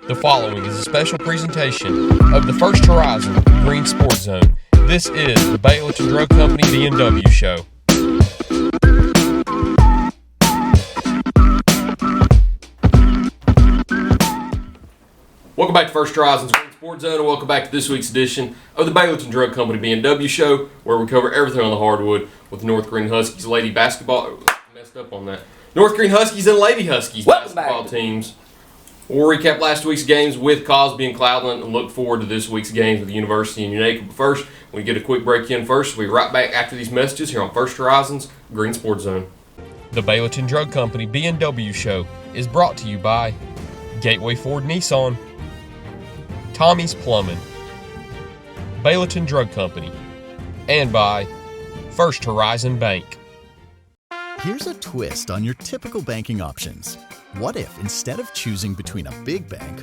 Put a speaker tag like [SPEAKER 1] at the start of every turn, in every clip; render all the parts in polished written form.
[SPEAKER 1] The following is a special presentation of the First Horizon Green Sports Zone. This is the Baileyton Drug Company BNW show. Welcome back to First Horizon's Green Sports Zone, and welcome back to this week's edition of the Baileyton Drug Company BNW show, where we cover everything on the hardwood with the North Green Huskies Lady basketball. Messed up on that. North Green Huskies and Lady Huskies basketball teams. We'll recap last week's games with Cosby and Cloudland and look forward to this week's games with the University Unaka. But first, we get a quick break in first. We'll be right back after these messages here on First Horizon's Green Sports Zone. The Baileyton Drug Company BNW show is brought to you by Gateway Ford Nissan, Tommy's Plumbing, Baileyton Drug Company, and by First Horizon Bank.
[SPEAKER 2] Here's a twist on your typical banking options. What if, instead of choosing between a big bank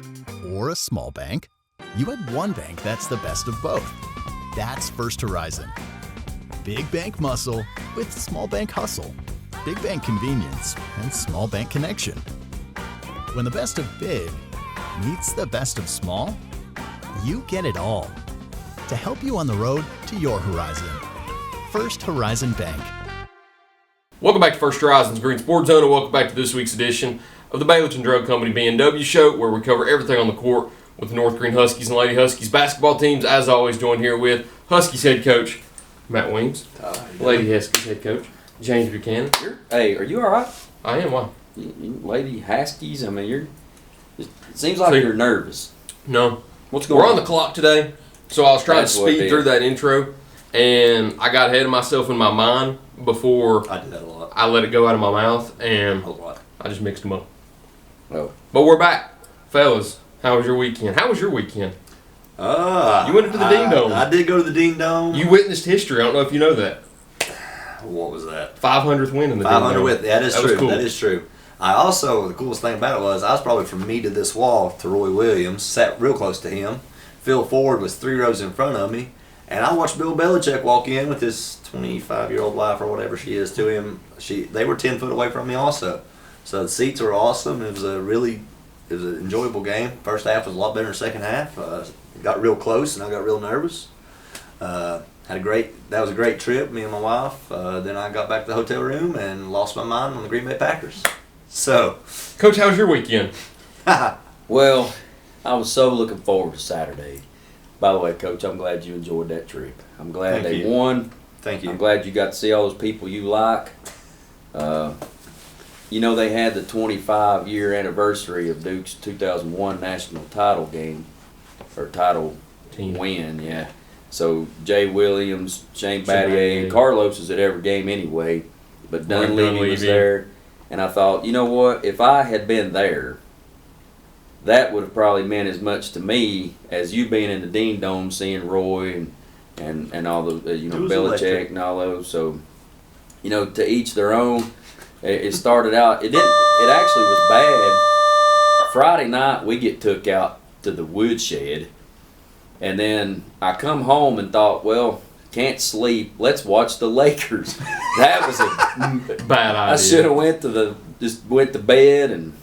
[SPEAKER 2] or a small bank, you had one bank that's the best of both? That's First Horizon. Big bank muscle with small bank hustle. Big bank convenience and small bank connection. When the best of big meets the best of small, you get it all. To help you on the road to your horizon. First Horizon Bank.
[SPEAKER 1] Welcome back to First Horizon's Green Sports Zone, and welcome back to this week's edition of the Baileyton Drug Company BNW show, where we cover everything on the court with the North Green Huskies and Lady Huskies basketball teams. As always, joined here with Huskies head coach Matt Weems, Lady Huskies head coach James Buchanan.
[SPEAKER 3] Hey, are you all right?
[SPEAKER 1] I am. Why?
[SPEAKER 3] Lady Huskies, I mean, it seems like you're nervous.
[SPEAKER 1] No.
[SPEAKER 3] What's going on?
[SPEAKER 1] We're on the clock today, so I was trying to speed through that intro, and I got ahead of myself in my mind before
[SPEAKER 3] I do that a lot.
[SPEAKER 1] I let it go out of my mouth, and
[SPEAKER 3] A lot.
[SPEAKER 1] I just mixed them up.
[SPEAKER 3] Oh.
[SPEAKER 1] But we're back. Fellas, how was your weekend? How was your weekend? You went to the Ding Dome.
[SPEAKER 4] I did go to the Ding Dome.
[SPEAKER 1] You witnessed history. I don't know if you know that.
[SPEAKER 4] What was that?
[SPEAKER 1] 500th win in the Ding
[SPEAKER 4] 500
[SPEAKER 1] Dome.
[SPEAKER 4] with. That is
[SPEAKER 1] That was
[SPEAKER 4] true.
[SPEAKER 1] cool.
[SPEAKER 4] That is true. I also, the coolest thing about it was I was probably from me to this wall to Roy Williams, sat real close to him. Phil Ford was 3 rows in front of me, and I watched Bill Belichick walk in with his 25-year-old wife or whatever she is to him. They were 10 foot away from me also. So the seats were awesome. It was an enjoyable game. First half was a lot better than the second half. It got real close, and I got real nervous. That was a great trip, me and my wife. Then I got back to the hotel room and lost my mind on the Green Bay Packers. So,
[SPEAKER 1] Coach, how was your weekend?
[SPEAKER 3] Well, I was so looking forward to Saturday. By the way, Coach, I'm glad you enjoyed that trip. I'm glad
[SPEAKER 4] Thank
[SPEAKER 3] they
[SPEAKER 4] you.
[SPEAKER 3] won.
[SPEAKER 4] Thank you.
[SPEAKER 3] I'm glad you got to see all those people you like. They had the 25-year anniversary of Duke's 2001 national title game, or title
[SPEAKER 1] Team.
[SPEAKER 3] win, yeah. So Jay Williams, Shane Battier, and Carlos was at every game anyway, but Dunleavy was there. And I thought, you know what, if I had been there, that would have probably meant as much to me as you being in the Ding Dome, seeing Roy and all the,
[SPEAKER 4] was
[SPEAKER 3] Belichick
[SPEAKER 4] electric.
[SPEAKER 3] and all those. So, to each their own. It started out, it actually was bad. Friday night, we get took out to the woodshed. And then I come home and thought, well, can't sleep. Let's watch the Lakers. That was a
[SPEAKER 1] Bad idea.
[SPEAKER 3] I should have went to bed and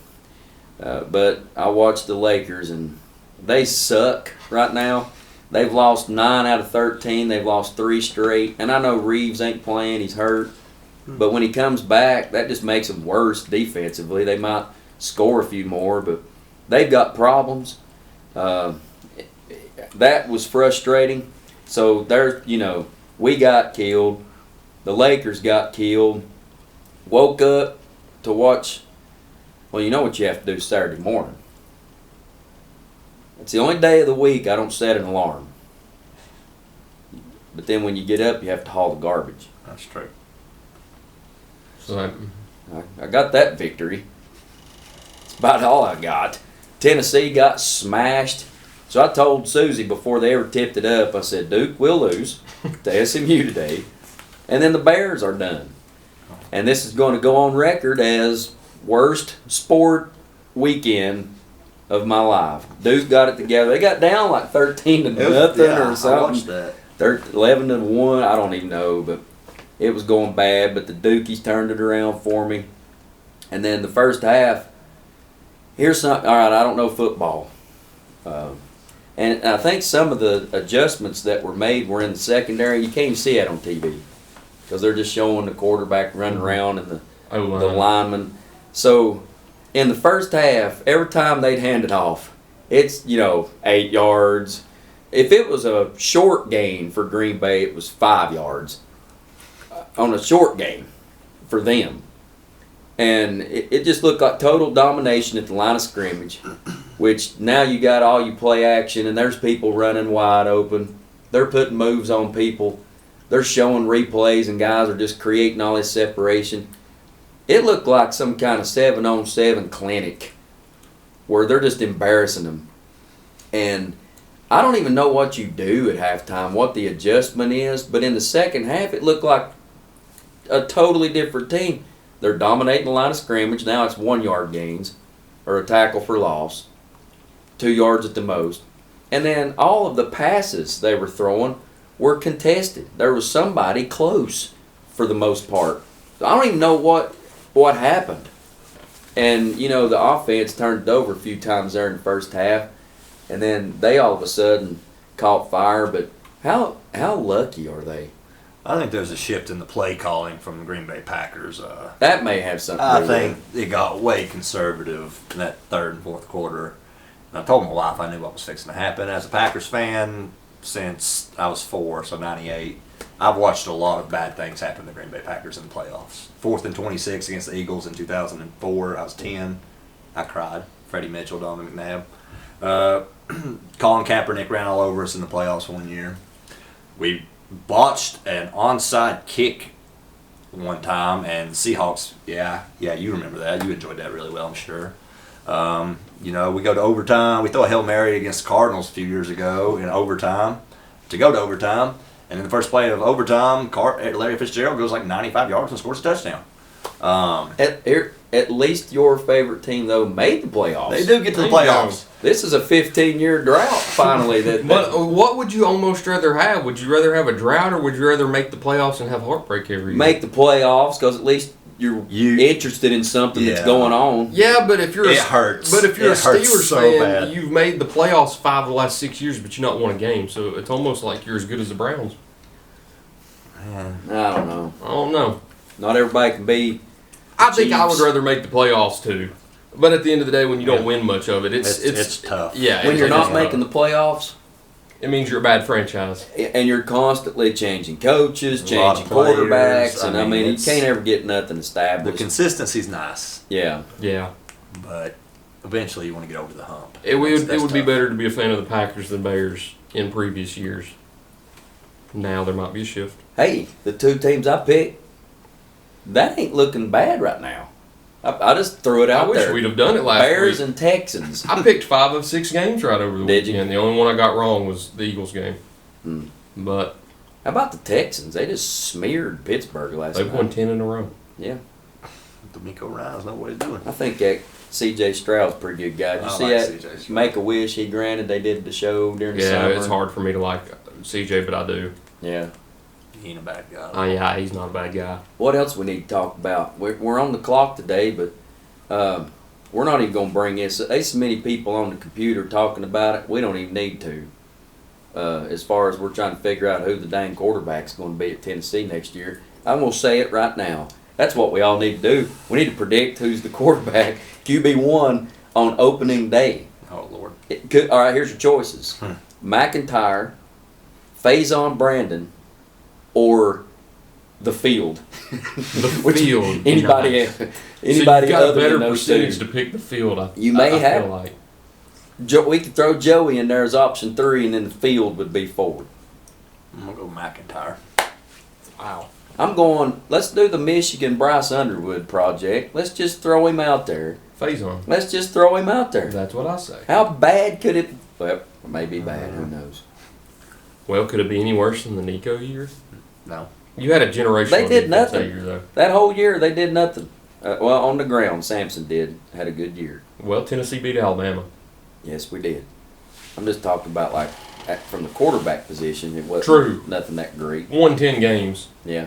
[SPEAKER 3] but I watched the Lakers and they suck right now. They've lost 9 out of 13. They've lost 3 straight. And I know Reeves ain't playing. He's hurt. But when he comes back, that just makes them worse defensively. They might score a few more, but they've got problems. That was frustrating. So we got killed. The Lakers got killed. Woke up to watch. Well, you know what you have to do Saturday morning. It's the only day of the week I don't set an alarm. But then when you get up, you have to haul the garbage.
[SPEAKER 4] That's true.
[SPEAKER 1] So
[SPEAKER 3] I got that victory. It's about all I got. Tennessee got smashed. So I told Susie before they ever tipped it up, I said, Duke will lose to SMU today. And then the Bears are done. And this is going to go on record as worst sport weekend of my life. Duke got it together. They got down like 13 to nothing or something.
[SPEAKER 4] I watched that.
[SPEAKER 3] 11 to 1, I don't even know, but it was going bad. But the Dukies turned it around for me. And then the first half, here's something. All right, I don't know football, And I think some of the adjustments that were made were in the secondary. You can't even see that on TV because they're just showing the quarterback running around and the lineman. So in the first half, every time they'd hand it off, it's 8 yards. If it was a short gain for Green Bay, it was 5 yards on a short game for them. And it just looked like total domination at the line of scrimmage, which now you got all you play action, and there's people running wide open. They're putting moves on people. They're showing replays, and guys are just creating all this separation. It looked like some kind of 7-on-7 clinic where they're just embarrassing them. And I don't even know what you do at halftime, what the adjustment is, but in the second half, it looked like a totally different team. They're dominating the line of scrimmage. Now it's 1 yard gains or a tackle for loss, 2 yards at the most. And then all of the passes they were throwing were contested. There was somebody close for the most part. I don't even know what happened. And, the offense turned it over a few times there in the first half. And then they all of a sudden caught fire. But how lucky are they?
[SPEAKER 4] I think there's a shift in the play calling from the Green Bay Packers.
[SPEAKER 3] That may have something to do with it.
[SPEAKER 4] I think it got way conservative in that third and fourth quarter. And I told my wife I knew what was fixing to happen. As a Packers fan since I was 4, so 98, I've watched a lot of bad things happen to the Green Bay Packers in the playoffs. 4th and 26 against the Eagles in 2004. I was 10. I cried. Freddie Mitchell, Donovan McNabb. Colin Kaepernick ran all over us in the playoffs one year. We botched an onside kick one time, and the Seahawks, yeah, you remember that. You enjoyed that really well, I'm sure. We go to overtime. We throw a Hail Mary against the Cardinals a few years ago in overtime to go to overtime. And in the first play of overtime, Larry Fitzgerald goes like 95 yards and scores a touchdown.
[SPEAKER 3] At least your favorite team, though, made the playoffs.
[SPEAKER 4] They do get to the playoffs.
[SPEAKER 3] This is a 15-year drought, finally.
[SPEAKER 1] But what would you almost rather have? Would you rather have a drought, or would you rather make the playoffs and have heartbreak every year?
[SPEAKER 3] Make the playoffs, because at least you're interested in something that's going on.
[SPEAKER 1] Yeah, but if you're
[SPEAKER 4] it hurts.
[SPEAKER 1] But if you're a Steelers fan,
[SPEAKER 4] bad.
[SPEAKER 1] You've made the playoffs 5 of the last 6 years, but you not won a game. So it's almost like you're as good as the Browns.
[SPEAKER 3] I don't know.
[SPEAKER 1] I don't know.
[SPEAKER 3] Not everybody can be.
[SPEAKER 1] I think I would rather make the playoffs too. But at the end of the day, when you don't win much of it, it's
[SPEAKER 4] tough.
[SPEAKER 1] Yeah,
[SPEAKER 3] when you're not making the playoffs,
[SPEAKER 1] it means you're a bad franchise.
[SPEAKER 3] And you're constantly changing coaches, changing quarterbacks, and I mean you can't ever get nothing established.
[SPEAKER 4] The consistency's nice.
[SPEAKER 3] Yeah.
[SPEAKER 1] Yeah.
[SPEAKER 4] But eventually you want to get over the hump.
[SPEAKER 1] It would be better to be a fan of the Packers than Bears in previous years. Now there might be a shift.
[SPEAKER 3] Hey, the 2 teams I picked, that ain't looking bad right now. I just threw it out there.
[SPEAKER 1] I wish we'd have done it last week.
[SPEAKER 3] Bears and Texans.
[SPEAKER 1] I picked 5 of 6 games right over the weekend. The only one I got wrong was the Eagles game. But
[SPEAKER 3] how about the Texans? They just smeared Pittsburgh last night.
[SPEAKER 1] They've won 10 in a row.
[SPEAKER 3] Yeah.
[SPEAKER 4] D'Amico Ryan's know what he's doing.
[SPEAKER 3] I think that C.J. Stroud's a pretty good guy. Did you see that Make-A-Wish he granted? They did the show during the summer.
[SPEAKER 1] Yeah, it's hard for me to like C.J., but I do.
[SPEAKER 3] Yeah.
[SPEAKER 4] He ain't a bad guy.
[SPEAKER 1] Oh, yeah, he's not a bad guy.
[SPEAKER 3] What else we need to talk about? We're on the clock today, but we're not even going to bring in. There's so many people on the computer talking about it. We don't even need to. As far as we're trying to figure out who the dang quarterback's going to be at Tennessee next year, I'm going to say it right now. That's what we all need to do. We need to predict who's the quarterback, QB1, on opening day.
[SPEAKER 4] Oh, Lord.
[SPEAKER 3] All right, here's your choices. McIntyre, Faison Brandon, or the field.
[SPEAKER 1] The field.
[SPEAKER 3] Anybody
[SPEAKER 1] so
[SPEAKER 3] other
[SPEAKER 1] got a better
[SPEAKER 3] than those
[SPEAKER 1] percentage
[SPEAKER 3] two.
[SPEAKER 1] to pick the field. I
[SPEAKER 3] You may have.
[SPEAKER 1] feel like.
[SPEAKER 3] We could throw Joey in there as option 3, and then the field would be 4.
[SPEAKER 4] I'm going to go McIntyre.
[SPEAKER 1] Wow.
[SPEAKER 3] I'm going, let's do the Michigan Bryce Underwood project. Let's just throw him out there.
[SPEAKER 1] Faison.
[SPEAKER 3] Let's just throw him out there.
[SPEAKER 1] That's what I say.
[SPEAKER 3] How bad could it? Well, it may be bad. Who knows?
[SPEAKER 1] Well, could it be any worse than the Nico year?
[SPEAKER 4] No.
[SPEAKER 1] You had a generational
[SPEAKER 3] They did
[SPEAKER 1] defense
[SPEAKER 3] nothing.
[SPEAKER 1] that year, though.
[SPEAKER 3] That whole year, they did nothing. Well, on the ground, Samson had a good year.
[SPEAKER 1] Well, Tennessee beat Alabama.
[SPEAKER 3] Yes, we did. I'm just talking about, like, from the quarterback position, it wasn't nothing that great.
[SPEAKER 1] Won 10 games.
[SPEAKER 3] Yeah.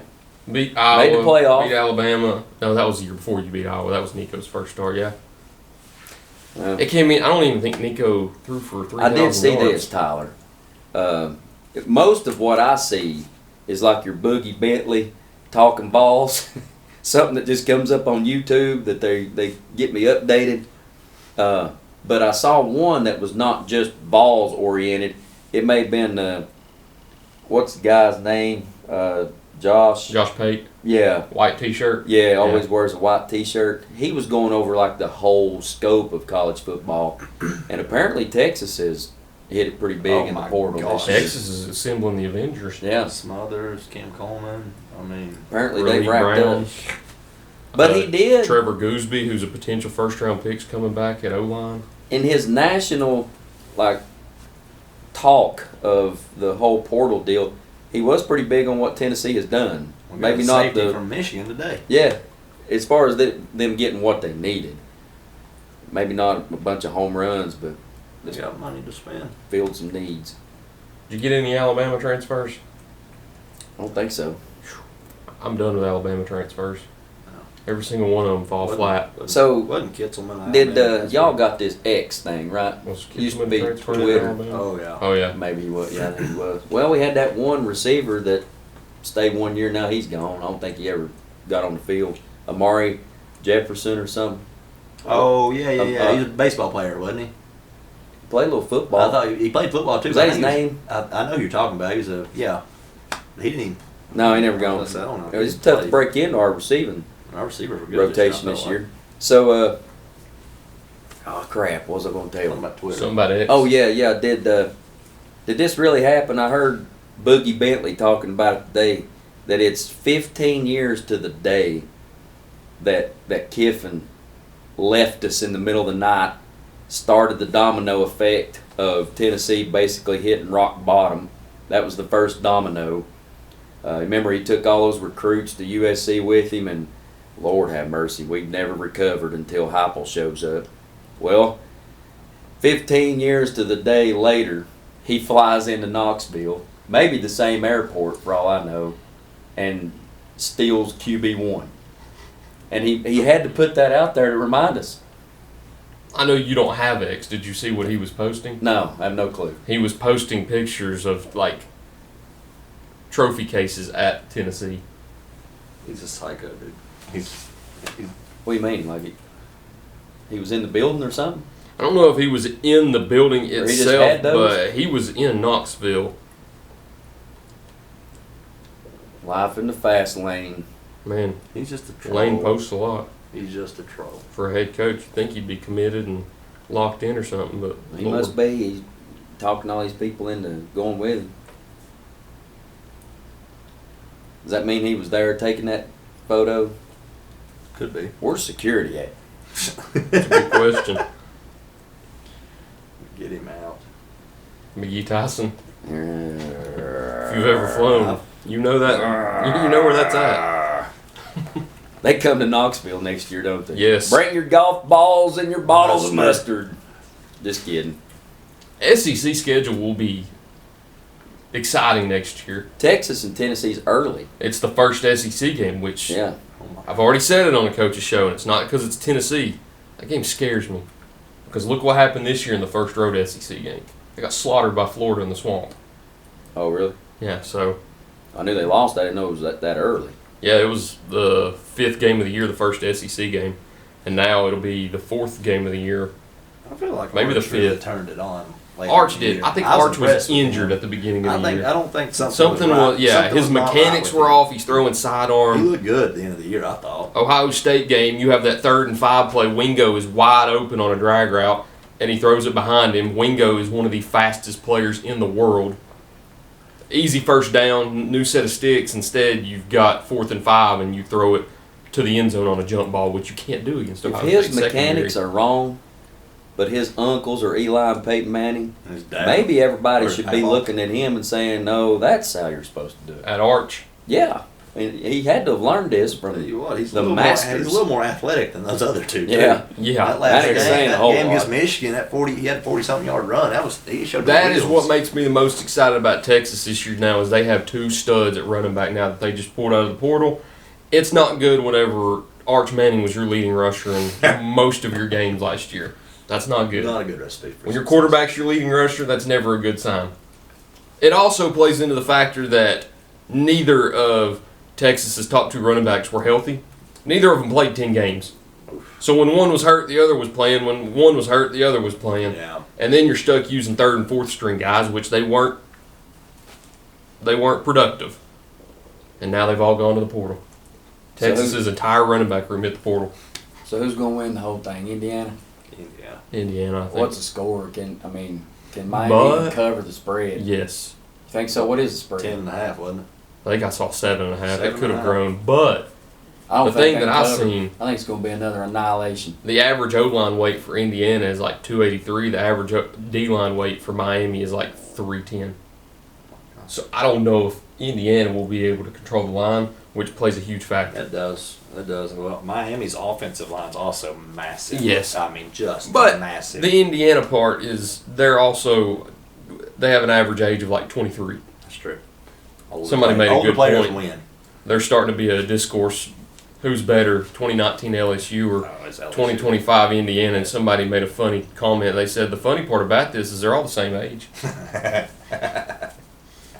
[SPEAKER 1] Beat Iowa.
[SPEAKER 3] Made the playoff.
[SPEAKER 1] Beat Alabama. No, that was the year before you beat Iowa. That was Nico's first start, yeah. It came in. I don't even think Nico threw for 3,000 yards.
[SPEAKER 3] I did see this, Tyler. Most of what I see is like your Boogie Bentley talking balls, something that just comes up on YouTube that they get me updated. But I saw one that was not just balls oriented. It may have been what's the guy's name? Josh
[SPEAKER 1] Pate.
[SPEAKER 3] Yeah.
[SPEAKER 1] White T-shirt.
[SPEAKER 3] Yeah, always wears a white T-shirt. He was going over like the whole scope of college football, and apparently Texas has hit it pretty big in the portal this year.
[SPEAKER 1] Texas is assembling the Avengers.
[SPEAKER 3] Yeah.
[SPEAKER 4] Smothers, Cam Coleman. I mean,
[SPEAKER 3] Apparently
[SPEAKER 1] Riley
[SPEAKER 3] they've wrapped
[SPEAKER 1] Brown.
[SPEAKER 3] up. But he did.
[SPEAKER 1] Trevor Gooseby, who's a potential first-round pick, coming back at O-line.
[SPEAKER 3] In his national talk of the whole portal deal, he was pretty big on what Tennessee has done.
[SPEAKER 4] we got
[SPEAKER 3] Maybe
[SPEAKER 4] a
[SPEAKER 3] not
[SPEAKER 4] safety
[SPEAKER 3] the
[SPEAKER 4] from Michigan today.
[SPEAKER 3] yeah, as far as them getting what they needed. Maybe not a bunch of home runs, but
[SPEAKER 4] They got money to spend.
[SPEAKER 3] filled some needs.
[SPEAKER 1] Did you get any Alabama transfers?
[SPEAKER 3] I don't think so.
[SPEAKER 1] I'm done with Alabama transfers.
[SPEAKER 4] No.
[SPEAKER 1] Every single one of them fall flat.
[SPEAKER 3] So,
[SPEAKER 4] wasn't Kitzelman?
[SPEAKER 3] Did y'all got this X thing, right?
[SPEAKER 1] Was
[SPEAKER 3] Used to
[SPEAKER 1] Kitzelman
[SPEAKER 3] be
[SPEAKER 1] transferred to
[SPEAKER 3] Twitter.
[SPEAKER 1] Alabama?
[SPEAKER 4] Oh yeah.
[SPEAKER 1] Oh, yeah.
[SPEAKER 3] Maybe he was. Yeah, I think he was. Well, we had that one receiver that stayed 1 year. Now he's gone. I don't think he ever got on the field. Amari Jefferson or something.
[SPEAKER 4] Oh yeah. He's a baseball player, wasn't he?
[SPEAKER 3] Played a little football.
[SPEAKER 4] I thought he played football too.
[SPEAKER 3] Was that
[SPEAKER 4] I
[SPEAKER 3] his
[SPEAKER 4] think he
[SPEAKER 3] name?
[SPEAKER 4] I know who you're talking about. He was a He didn't even.
[SPEAKER 3] No, he never gone.
[SPEAKER 4] I don't know.
[SPEAKER 3] It was tough to break into our receiving
[SPEAKER 4] Our receivers were good.
[SPEAKER 3] rotation this year. So, oh crap, what was I going to tell
[SPEAKER 4] Talking
[SPEAKER 3] you?
[SPEAKER 4] about Twitter.
[SPEAKER 1] Somebody X.
[SPEAKER 3] Oh yeah. Did this really happen? I heard Boogie Bentley talking about it today. That it's 15 years to the day that Kiffin left us in the middle of the night, started the domino effect of Tennessee basically hitting rock bottom. That was the first domino. Remember, he took all those recruits to USC with him, and Lord have mercy, we've never recovered until Heupel shows up. Well, 15 years to the day later, he flies into Knoxville, maybe the same airport for all I know, and steals QB1. And he had to put that out there to remind us.
[SPEAKER 1] I know you don't have X. Did you see what he was posting?
[SPEAKER 3] No, I have no clue.
[SPEAKER 1] He was posting pictures of, trophy cases at Tennessee.
[SPEAKER 4] He's a psycho, dude. He's
[SPEAKER 3] What do you mean? Like he was in the building or something?
[SPEAKER 1] I don't know if he was in the building
[SPEAKER 3] Or he just
[SPEAKER 1] itself,
[SPEAKER 3] had those?
[SPEAKER 1] but he was in Knoxville.
[SPEAKER 3] Life in the fast lane.
[SPEAKER 1] Man,
[SPEAKER 4] he's just a troll.
[SPEAKER 1] Lane posts a lot.
[SPEAKER 4] He's just a troll.
[SPEAKER 1] For a head coach, you'd think he'd be committed and locked in or something, but
[SPEAKER 3] He
[SPEAKER 1] Lord.
[SPEAKER 3] must be. He's talking all these people into going with him. Does that mean he was there taking that photo?
[SPEAKER 4] Could be.
[SPEAKER 3] Where's security at?
[SPEAKER 1] That's a good question.
[SPEAKER 4] Get him out.
[SPEAKER 1] McGee Tyson,
[SPEAKER 3] If
[SPEAKER 1] if you've ever flown, you know that. You know where that's at.
[SPEAKER 3] They come to Knoxville next year, don't they?
[SPEAKER 1] Yes.
[SPEAKER 3] Bring your golf balls and your bottles of mustard. Just kidding.
[SPEAKER 1] SEC schedule will be exciting next year.
[SPEAKER 3] Texas and Tennessee's early.
[SPEAKER 1] It's the first SEC game, which
[SPEAKER 3] Yeah.
[SPEAKER 1] I've already said it on the coach's show, and it's not because it's Tennessee. That game scares me. Because look what happened this year in the first road SEC game. They got slaughtered by Florida in the swamp.
[SPEAKER 3] Oh, really?
[SPEAKER 1] Yeah, so,
[SPEAKER 3] I knew they lost. I didn't know it was that early.
[SPEAKER 1] yeah, it was the 5th game of the year, the first SEC game. And now it'll be the 4th game of the year.
[SPEAKER 4] I feel like
[SPEAKER 1] Maybe the
[SPEAKER 4] Arch really
[SPEAKER 1] 5th.
[SPEAKER 4] turned it on.
[SPEAKER 1] Arch did. I think Arch was
[SPEAKER 4] impressed with
[SPEAKER 1] injured
[SPEAKER 4] him.
[SPEAKER 1] at the beginning of the year.
[SPEAKER 4] I don't think something
[SPEAKER 1] Something
[SPEAKER 4] was, right.
[SPEAKER 1] was, yeah,
[SPEAKER 4] Something
[SPEAKER 1] his
[SPEAKER 4] was not right
[SPEAKER 1] mechanics
[SPEAKER 4] with
[SPEAKER 1] were
[SPEAKER 4] him.
[SPEAKER 1] off. He's throwing
[SPEAKER 4] He
[SPEAKER 1] sidearm.
[SPEAKER 4] looked good at the end of the year, I thought.
[SPEAKER 1] Ohio State game, you have that 3rd and 5 play. Wingo is wide open on a drag route, and he throws it behind him. Wingo is one of the fastest players in the world. Easy first down, new set of sticks. Instead, you've got 4th and 5, and you throw it to the end zone on a jump ball, which you can't do against
[SPEAKER 3] If
[SPEAKER 1] Ohio
[SPEAKER 3] his
[SPEAKER 1] State
[SPEAKER 3] mechanics
[SPEAKER 1] secondary.
[SPEAKER 3] are wrong, but his uncles are Eli and Peyton Manning,
[SPEAKER 4] His dad.
[SPEAKER 3] maybe everybody
[SPEAKER 4] Or
[SPEAKER 3] should be
[SPEAKER 4] Peyton.
[SPEAKER 3] looking at him and saying, no, that's how you're supposed to do it.
[SPEAKER 1] At Arch.
[SPEAKER 3] Yeah. I mean, he had to have learned this
[SPEAKER 4] Tell
[SPEAKER 3] from
[SPEAKER 4] you what, he's a
[SPEAKER 3] the
[SPEAKER 4] little
[SPEAKER 3] masters.
[SPEAKER 4] He's a little more athletic than those other two. too.
[SPEAKER 3] Yeah.
[SPEAKER 1] Yeah.
[SPEAKER 4] That last
[SPEAKER 3] That ain't
[SPEAKER 4] game,
[SPEAKER 3] saying a
[SPEAKER 4] that
[SPEAKER 3] whole
[SPEAKER 4] game against
[SPEAKER 3] lot.
[SPEAKER 4] Michigan, he had a 40-something yard run. He showed
[SPEAKER 1] That
[SPEAKER 4] the
[SPEAKER 1] is
[SPEAKER 4] wheels.
[SPEAKER 1] what makes me the most excited about Texas this year now is they have 2 studs at running back now that they just pulled out of the portal. It's not good whenever Arch Manning was your leading rusher in most of your games last year. That's not good.
[SPEAKER 4] Not a good recipe for
[SPEAKER 1] When your
[SPEAKER 4] success.
[SPEAKER 1] quarterback's your leading rusher, that's never a good sign. It also plays into the factor that neither of Texas's top 2 running backs were healthy. Neither of them played 10 games. So when one was hurt, the other was playing. When one was hurt, the other was playing.
[SPEAKER 4] Yeah.
[SPEAKER 1] And then you're stuck using 3rd and 4th string guys, which they weren't productive. And now they've all gone to the portal. Texas's entire running back room hit the portal.
[SPEAKER 3] So who's going to win the whole thing? Indiana?
[SPEAKER 1] Indiana, I think.
[SPEAKER 3] What's the score? Can Miami even cover the spread?
[SPEAKER 1] Yes.
[SPEAKER 3] You think so? What is the spread?
[SPEAKER 4] 10.5, wasn't it?
[SPEAKER 1] I think I saw 7.5. It could have
[SPEAKER 4] 7.5.
[SPEAKER 1] grown. But
[SPEAKER 3] I don't
[SPEAKER 1] the
[SPEAKER 3] think
[SPEAKER 1] thing
[SPEAKER 3] they
[SPEAKER 1] that I've
[SPEAKER 3] cover.
[SPEAKER 1] seen,
[SPEAKER 3] I think it's going to be another annihilation.
[SPEAKER 1] the average O-line weight for Indiana is like 283. The average D-line weight for Miami is like 310. So I don't know if Indiana will be able to control the line, which plays a huge factor.
[SPEAKER 4] It does. It does. Well, Miami's offensive line's also massive.
[SPEAKER 1] Yes.
[SPEAKER 4] I mean, just
[SPEAKER 1] But
[SPEAKER 4] massive.
[SPEAKER 1] the Indiana part is they have an average age of like 23.
[SPEAKER 4] That's true.
[SPEAKER 1] Somebody made a
[SPEAKER 4] older
[SPEAKER 1] good
[SPEAKER 4] players
[SPEAKER 1] point.
[SPEAKER 4] win.
[SPEAKER 1] There's starting to be a discourse, who's better, 2019 LSU or
[SPEAKER 4] It's LSU.
[SPEAKER 1] 2025 Indiana, and somebody made a funny comment. They said the funny part about this is they're all the same age.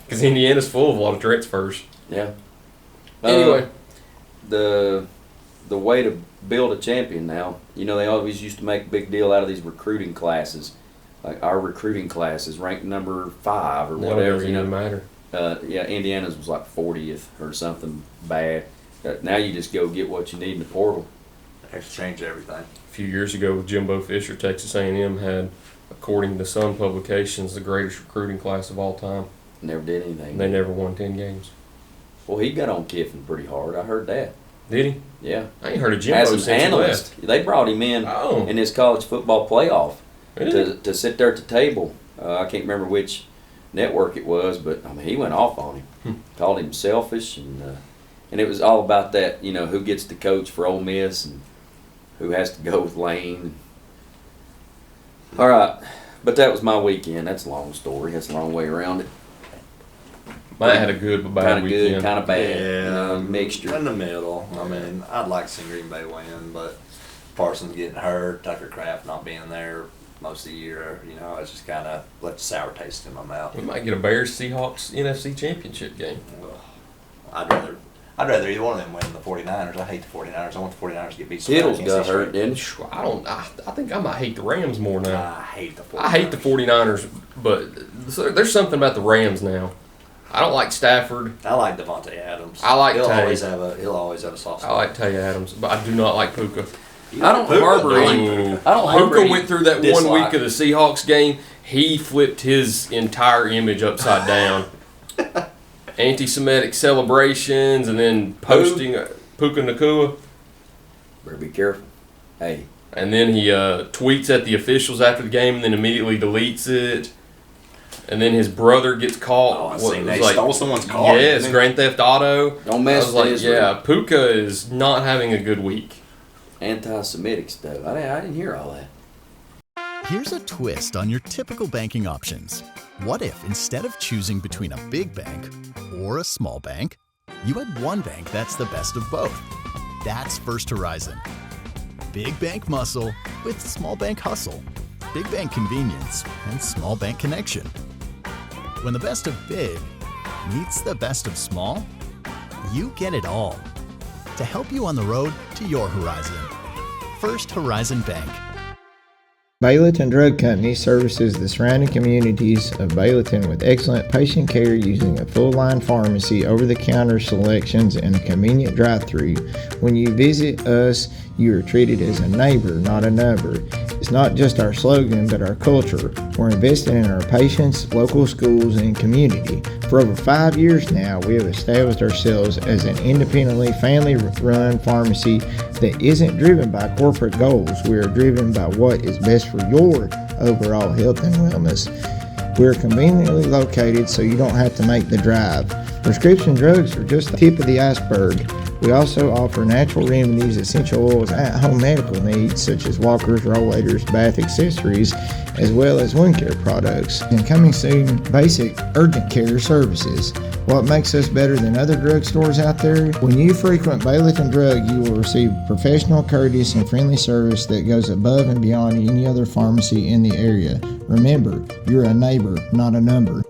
[SPEAKER 1] Because Indiana's full of a lot of transfers.
[SPEAKER 3] Yeah.
[SPEAKER 1] Anyway,
[SPEAKER 3] The way to build a champion now, they always used to make a big deal out of these recruiting classes. Like our recruiting class is ranked number 5 or
[SPEAKER 1] that
[SPEAKER 3] whatever.
[SPEAKER 1] doesn't even matter.
[SPEAKER 3] Indiana's was like 40th or something bad. Now you just go get what you need in the portal.
[SPEAKER 4] It's changed everything.
[SPEAKER 1] A few years ago with Jimbo Fisher, Texas A&M had, according to Sun Publications, the greatest recruiting class of all time.
[SPEAKER 3] Never did anything.
[SPEAKER 1] They never won 10 games.
[SPEAKER 3] Well, he got on Kiffin pretty hard. I heard that.
[SPEAKER 1] Did he?
[SPEAKER 3] Yeah.
[SPEAKER 1] I ain't heard of Jimbo
[SPEAKER 3] As an
[SPEAKER 1] since he
[SPEAKER 3] analyst,
[SPEAKER 1] left.
[SPEAKER 3] they brought him in
[SPEAKER 1] Oh.
[SPEAKER 3] in his college football playoff
[SPEAKER 1] Really?
[SPEAKER 3] to sit there at the table. I can't remember which network it was, but he went off on him. Called him selfish, and it was all about that. Who gets to coach for Ole Miss and who has to go with Lane. All right, but that was my weekend. That's a long story. That's a long way around it.
[SPEAKER 1] Mine had a good but bad
[SPEAKER 3] Kind of
[SPEAKER 1] weekend.
[SPEAKER 3] good, kind of bad.
[SPEAKER 4] Yeah,
[SPEAKER 3] Mixture.
[SPEAKER 4] in the middle. I mean, I'd like to see Green Bay win, but Parsons getting hurt, Tucker Kraft not being there most of the year, it's just kind of left a sour taste in my mouth.
[SPEAKER 1] We might get a Bears-Seahawks NFC Championship game.
[SPEAKER 4] I'd rather either one of them win than the 49ers. I hate the 49ers. I want the 49ers to get beat.
[SPEAKER 3] Kittles got hurt, didn't he?
[SPEAKER 1] I think I might hate the Rams more now.
[SPEAKER 4] I hate the 49ers.
[SPEAKER 1] I hate the 49ers, but there's something about the Rams now. I don't like Stafford.
[SPEAKER 4] I like Devontae Adams.
[SPEAKER 1] I like
[SPEAKER 4] he'll
[SPEAKER 1] Tay.
[SPEAKER 4] always have a soft
[SPEAKER 1] I
[SPEAKER 4] spot.
[SPEAKER 1] like Tay Adams, but I do not like Puka.
[SPEAKER 3] I don't harbor any. I don't harbor
[SPEAKER 1] Puka
[SPEAKER 3] any
[SPEAKER 1] went through that 1
[SPEAKER 3] dislike.
[SPEAKER 1] week of the Seahawks game. He flipped his entire image upside down. Anti-Semitic celebrations and then posting Puka Nakua.
[SPEAKER 3] Better be careful. Hey,
[SPEAKER 1] And then he tweets at the officials after the game and then immediately deletes it. And then his brother gets caught.
[SPEAKER 4] Oh, I
[SPEAKER 1] What,
[SPEAKER 4] seen
[SPEAKER 1] it
[SPEAKER 4] that.
[SPEAKER 1] was
[SPEAKER 4] He stole someone's car.
[SPEAKER 1] Yes,
[SPEAKER 4] didn't he?
[SPEAKER 1] Grand Theft Auto.
[SPEAKER 3] don't mess
[SPEAKER 1] I was
[SPEAKER 3] with
[SPEAKER 1] like,
[SPEAKER 3] Israel.
[SPEAKER 1] yeah, Puka is not having a good week.
[SPEAKER 3] Anti-Semitic stuff. I didn't hear all that.
[SPEAKER 2] Here's a twist on your typical banking options. What if instead of choosing between a big bank or a small bank, you had one bank that's the best of both? That's First Horizon. Big bank muscle with small bank hustle. Big bank convenience and small bank connection. When the best of big meets the best of small, you get it all. To help you on the road to your horizon. First Horizon Bank.
[SPEAKER 5] Baileyton Drug Company services the surrounding communities of Baileyton with excellent patient care using a full-line pharmacy, over-the-counter selections, and a convenient drive-thru. When you visit us, you are treated as a neighbor, not a number. It's not just our slogan, but our culture. We're investing in our patients, local schools, and community. For over 5 years now, we have established ourselves as an independently family-run pharmacy that isn't driven by corporate goals. We are driven by what is best for your overall health and wellness. We're conveniently located so you don't have to make the drive. Prescription drugs are just the tip of the iceberg. We also offer natural remedies, essential oils, at-home medical needs such as walkers, rollators, bath accessories, as well as wound care products. And coming soon, basic urgent care services. What makes us better than other drugstores out there? When you frequent Baileyton Drug, you will receive professional, courteous, and friendly service that goes above and beyond any other pharmacy in the area. Remember, you're a neighbor, not a number.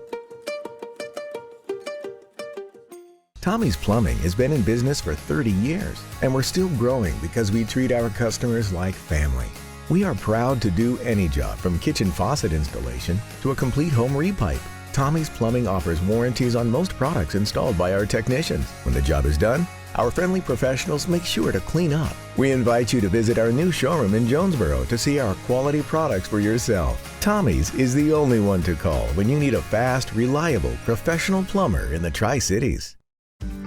[SPEAKER 6] Tommy's Plumbing has been in business for 30 years, and we're still growing because we treat our customers like family. We are proud to do any job from kitchen faucet installation to a complete home repipe. Tommy's Plumbing offers warranties on most products installed by our technicians. When the job is done, our friendly professionals make sure to clean up. We invite you to visit our new showroom in Jonesboro to see our quality products for yourself. Tommy's is the only one to call when you need a fast, reliable, professional plumber in the Tri-Cities.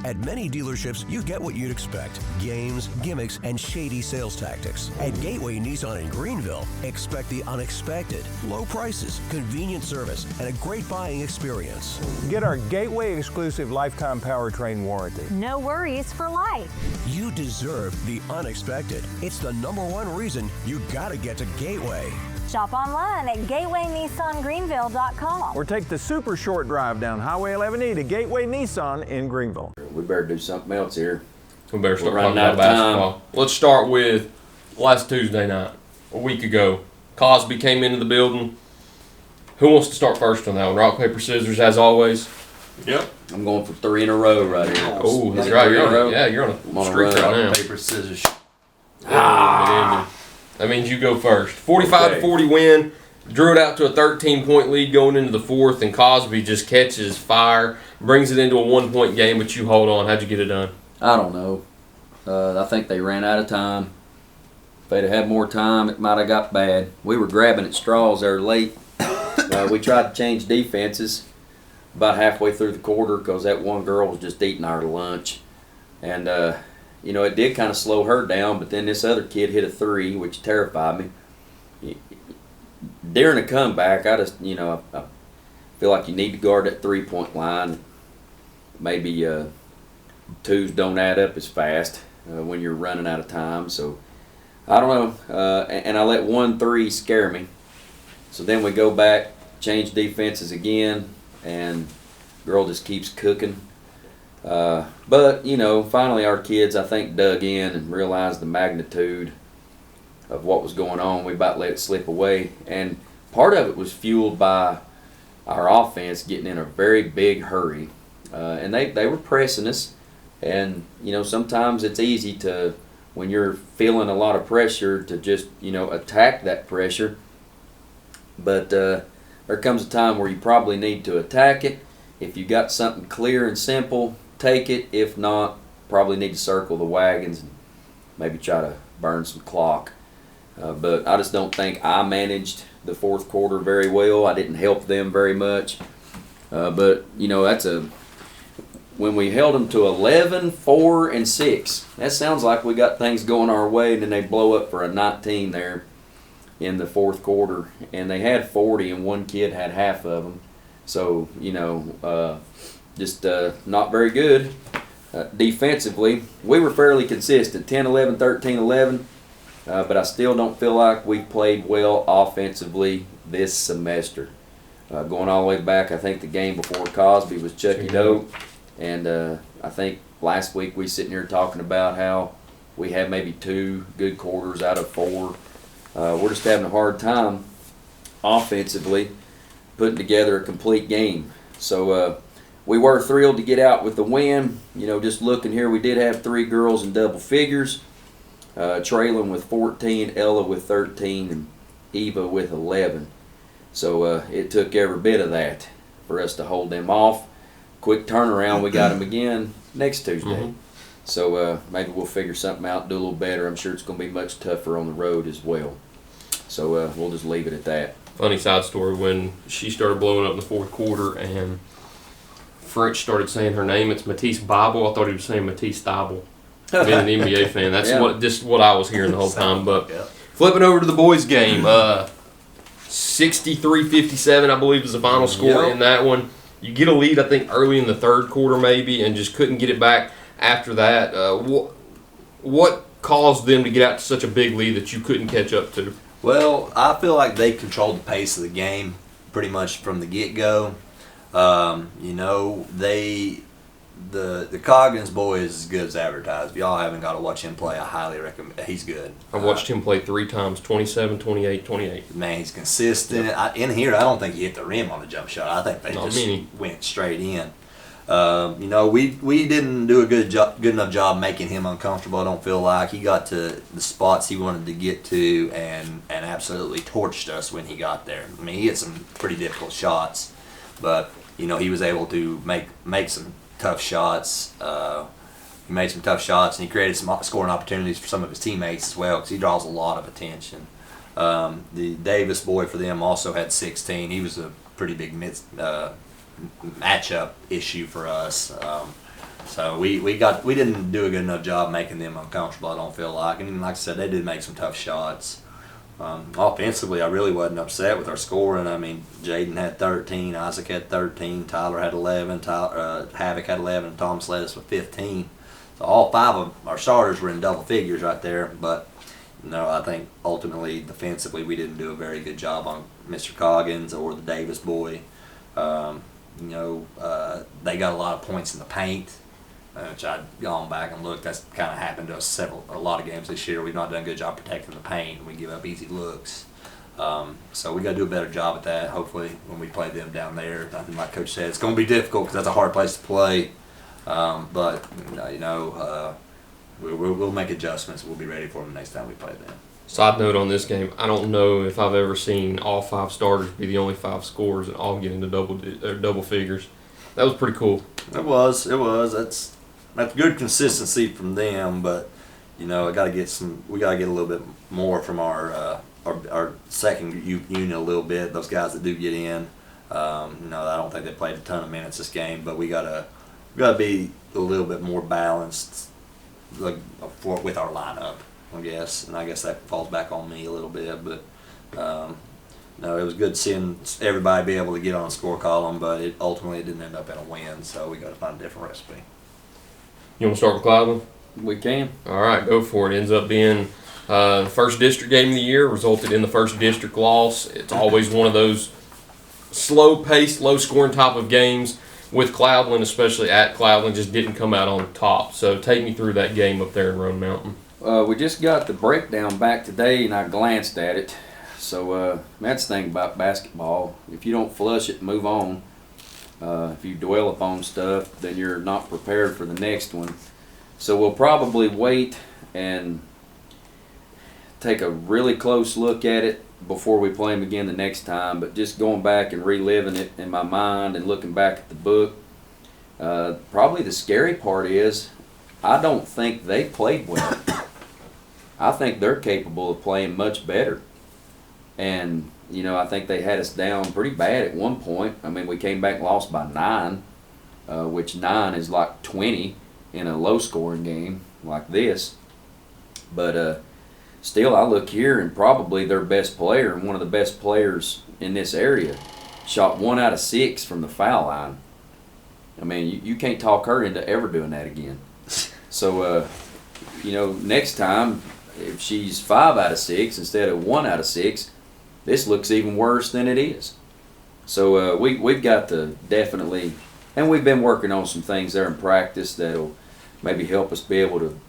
[SPEAKER 7] At many dealerships, you get what you'd expect. Games, gimmicks, and shady sales tactics. At Gateway Nissan in Greenville, expect the unexpected. Low prices, convenient service, and a great buying experience.
[SPEAKER 8] Get our Gateway exclusive lifetime powertrain warranty.
[SPEAKER 9] No worries for life.
[SPEAKER 7] You deserve the unexpected. It's the #1 reason you gotta get to Gateway.
[SPEAKER 9] Shop online at gatewaynissangreenville.com.
[SPEAKER 8] Or take the super short drive down Highway 11E to Gateway Nissan in Greenville.
[SPEAKER 3] We better do something else here.
[SPEAKER 1] We better start
[SPEAKER 3] We're
[SPEAKER 1] talking
[SPEAKER 3] running
[SPEAKER 1] about
[SPEAKER 3] out of time.
[SPEAKER 1] basketball. Let's start with last Tuesday night, a week ago. Cosby came into the building. Who wants to start first on that one? Rock, paper, scissors, as always.
[SPEAKER 4] Yep.
[SPEAKER 3] I'm going for 3 in a row right here.
[SPEAKER 1] Oh, that's
[SPEAKER 3] Is it
[SPEAKER 1] right.
[SPEAKER 3] 3 in a row?
[SPEAKER 1] You're on
[SPEAKER 3] I'm
[SPEAKER 1] a
[SPEAKER 3] on a
[SPEAKER 1] streak
[SPEAKER 3] run.
[SPEAKER 1] right now.
[SPEAKER 4] Paper, scissors.
[SPEAKER 1] That means you go first. 45-40 win. Drew it out to a 13-point lead going into the fourth, and Cosby just catches fire, brings it into a 1-point game, but you hold on. How'd you get it done?
[SPEAKER 3] I don't know. I think they ran out of time. If they'd have had more time, it might have got bad. We were grabbing at straws there late. We tried to change defenses about halfway through the quarter because that one girl was just eating our lunch. And, it did kind of slow her down, but then this other kid hit a 3, which terrified me. During a comeback, I just, I feel like you need to guard that 3-point line. Maybe twos don't add up as fast when you're running out of time. So, I don't know. And I let 1-3 scare me. So then we go back, change defenses again, and girl just keeps cooking. But, finally our kids, I think, dug in and realized the magnitude of what was going on. We about let it slip away. And part of it was fueled by our offense getting in a very big hurry. And they were pressing us. And, sometimes it's easy to, when you're feeling a lot of pressure, to just, attack that pressure. But there comes a time where you probably need to attack it. If you got something clear and simple, take it. If not, probably need to circle the wagons and maybe try to burn some clock. But I just don't think I managed the fourth quarter very well. I didn't help them very much. But, when we held them to 11, 4, and 6, that sounds like we got things going our way, and then they blow up for a 19 there in the fourth quarter. And they had 40, and one kid had half of them. So, just not very good. Defensively, we were fairly consistent, 10, 11, 13, 11. But I still don't feel like we played well offensively this semester. Going all the way back, I think the game before Cosby was Chucky Dope. And I think last week we sitting here talking about how we had maybe 2 good quarters out of 4. We're just having a hard time offensively putting together a complete game. So we were thrilled to get out with the win. Just looking here, we did have 3 girls in double figures. Traylon with 14, Ella with 13, and Eva with 11. So it took every bit of that for us to hold them off. Quick turnaround, we got them again next Tuesday.
[SPEAKER 1] Mm-hmm.
[SPEAKER 3] So maybe we'll figure something out, do a little better. I'm sure it's going to be much tougher on the road as well. So we'll just leave it at that.
[SPEAKER 1] Funny side story, when she started blowing up in the fourth quarter and French started saying her name, it's Matisse Bible. I thought he was saying Matisse Thibel. Being an NBA fan, that's what I was hearing the whole time. But flipping over to the boys' game, 63-57, I believe, is the final score in that one. You get a lead, I think, early in the third quarter maybe, and just couldn't get it back. after that. What caused them to get out to such a big lead that you couldn't catch up to?
[SPEAKER 4] Well, I feel like they controlled the pace of the game pretty much from the get-go. The Coggins boy is as good as advertised. If y'all haven't got to watch him play, I highly recommend. He's good.
[SPEAKER 1] I've watched him play 3 times, 27, 28, 28.
[SPEAKER 4] Man, he's consistent. In here, I don't think he hit the rim on a jump shot. I think they went straight in. We didn't do a good enough job making him uncomfortable. I don't feel like he got to the spots he wanted to get to and absolutely torched us when he got there. I mean, he hit some pretty difficult shots, but he was able to make some tough shots. He made some tough shots, and he created some scoring opportunities for some of his teammates as well because he draws a lot of attention. The Davis boy for them also had 16. He was a pretty big matchup issue for us. So we didn't do a good enough job making them uncomfortable, I don't feel like. And like I said, they did make some tough shots. Offensively, I really wasn't upset with our scoring. I mean, Jaden had 13, Isaac had 13, Tyler had 11, Havoc had 11, and Thomas led us with 15. So all 5 of our starters were in double figures right there. But I think ultimately, defensively, we didn't do a very good job on Mr. Coggins or the Davis boy. They got a lot of points in the paint, which I'd gone back and looked. That's kind of happened to us a lot of games this year. We've not done a good job protecting the paint. We give up easy looks. So we got to do a better job at that. Hopefully, when we play them down there, I think like Coach said, it's going to be difficult because that's a hard place to play. But we'll make adjustments. We'll be ready for them the next time we play them.
[SPEAKER 1] Side note on this game, I don't know if I've ever seen all 5 starters be the only 5 scorers and all get into double figures. That was pretty cool.
[SPEAKER 4] It was. That's good consistency from them, but we got to get a little bit more from our second unit a little bit. Those guys that do get in. I don't think they played a ton of minutes this game, but we got to be a little bit more balanced with our lineup, I guess, and I guess that falls back on me a little bit, but it was good seeing everybody be able to get on a score column, but ultimately it didn't end up in a win, so we got to find a different recipe.
[SPEAKER 1] You want to start with Cloudland?
[SPEAKER 3] We can.
[SPEAKER 1] All right, go for it. Ends up being the first district game of the year, resulted in the first district loss. It's always one of those slow-paced, low-scoring type of games with Cloudland, especially at Cloudland, just didn't come out on top. So take me through that game up there in Roan Mountain.
[SPEAKER 3] We just got the breakdown back today, and I glanced at it. So that's the thing about basketball. If you don't flush it, move on. If you dwell upon stuff, then you're not prepared for the next one. So we'll probably wait and take a really close look at it before we play them again the next time. But just going back and reliving it in my mind and looking back at the book, probably the scary part is I don't think they played well. I think they're capable of playing much better. And, I think they had us down pretty bad at one point. I mean, we came back and lost by 9, which 9 is like 20 in a low-scoring game like this. But still, I look here, and probably their best player and one of the best players in this area shot 1 out of 6 from the foul line. I mean, you can't talk her into ever doing that again. So, next time, if she's 5 out of 6 instead of 1 out of 6, this looks even worse than it is. So we've got to definitely, and we've been working on some things there in practice that'll maybe help us be able to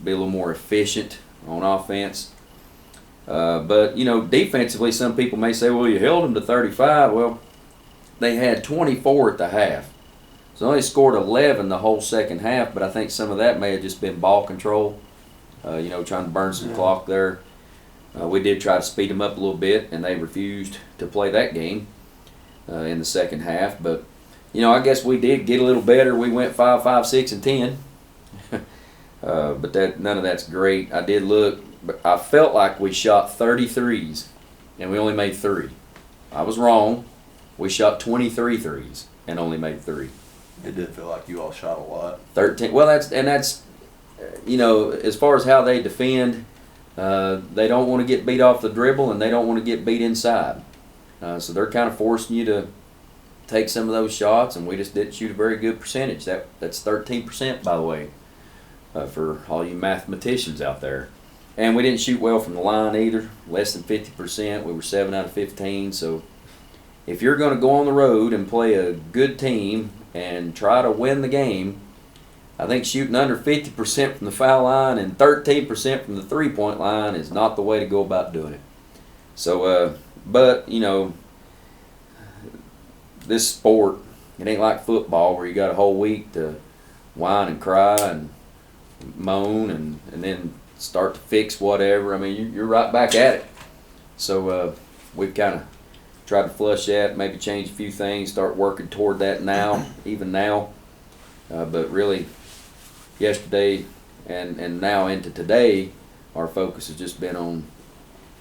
[SPEAKER 3] be a little more efficient on offense. But, defensively, some people may say, well, you held them to 35. Well, they had 24 at the half. So they scored 11 the whole second half, but I think some of that may have just been ball control. Trying to burn some clock there. We did try to speed them up a little bit, and they refused to play that game in the second half. But, I guess we did get a little better. We went 5, 5, 6, and 10. But none of that's great. I did look, but I felt like we shot 33s, and we only made 3. I was wrong. We shot 23 threes and only made 3.
[SPEAKER 4] It did feel like you all shot a lot.
[SPEAKER 3] 13. Well, that's as far as how they defend, they don't want to get beat off the dribble, and they don't want to get beat inside. So they're kind of forcing you to take some of those shots, and we just didn't shoot a very good percentage. That's 13%, by the way. for all you mathematicians out there. And we didn't shoot well from the line either, less than 50%. We were 7 out of 15. So if you're going to go on the road and play a good team and try to win the game, I think shooting under 50% from the foul line and 13% from the three-point line is not the way to go about doing it. So, but, you know, this sport, it ain't like football where you got a whole week to whine and cry and moan and then start to fix whatever. I mean, you're right back at it. So we've kind of tried to flush that, maybe change a few things, start working toward that now, even now. But really, yesterday and now into today, our focus has just been on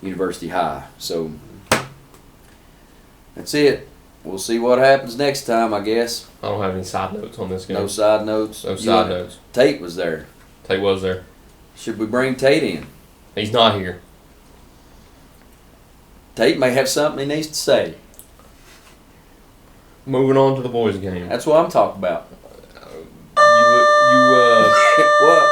[SPEAKER 3] University High. So that's it. We'll see what happens next time, I guess.
[SPEAKER 1] I don't have any side notes on this game.
[SPEAKER 3] No side notes?
[SPEAKER 1] No side notes.
[SPEAKER 3] Tate was there.
[SPEAKER 1] Tate was there.
[SPEAKER 3] Should we bring Tate in?
[SPEAKER 1] He's not here.
[SPEAKER 3] Tate may have something he needs to say.
[SPEAKER 1] Moving on to the boys' game.
[SPEAKER 3] That's what I'm talking about. What?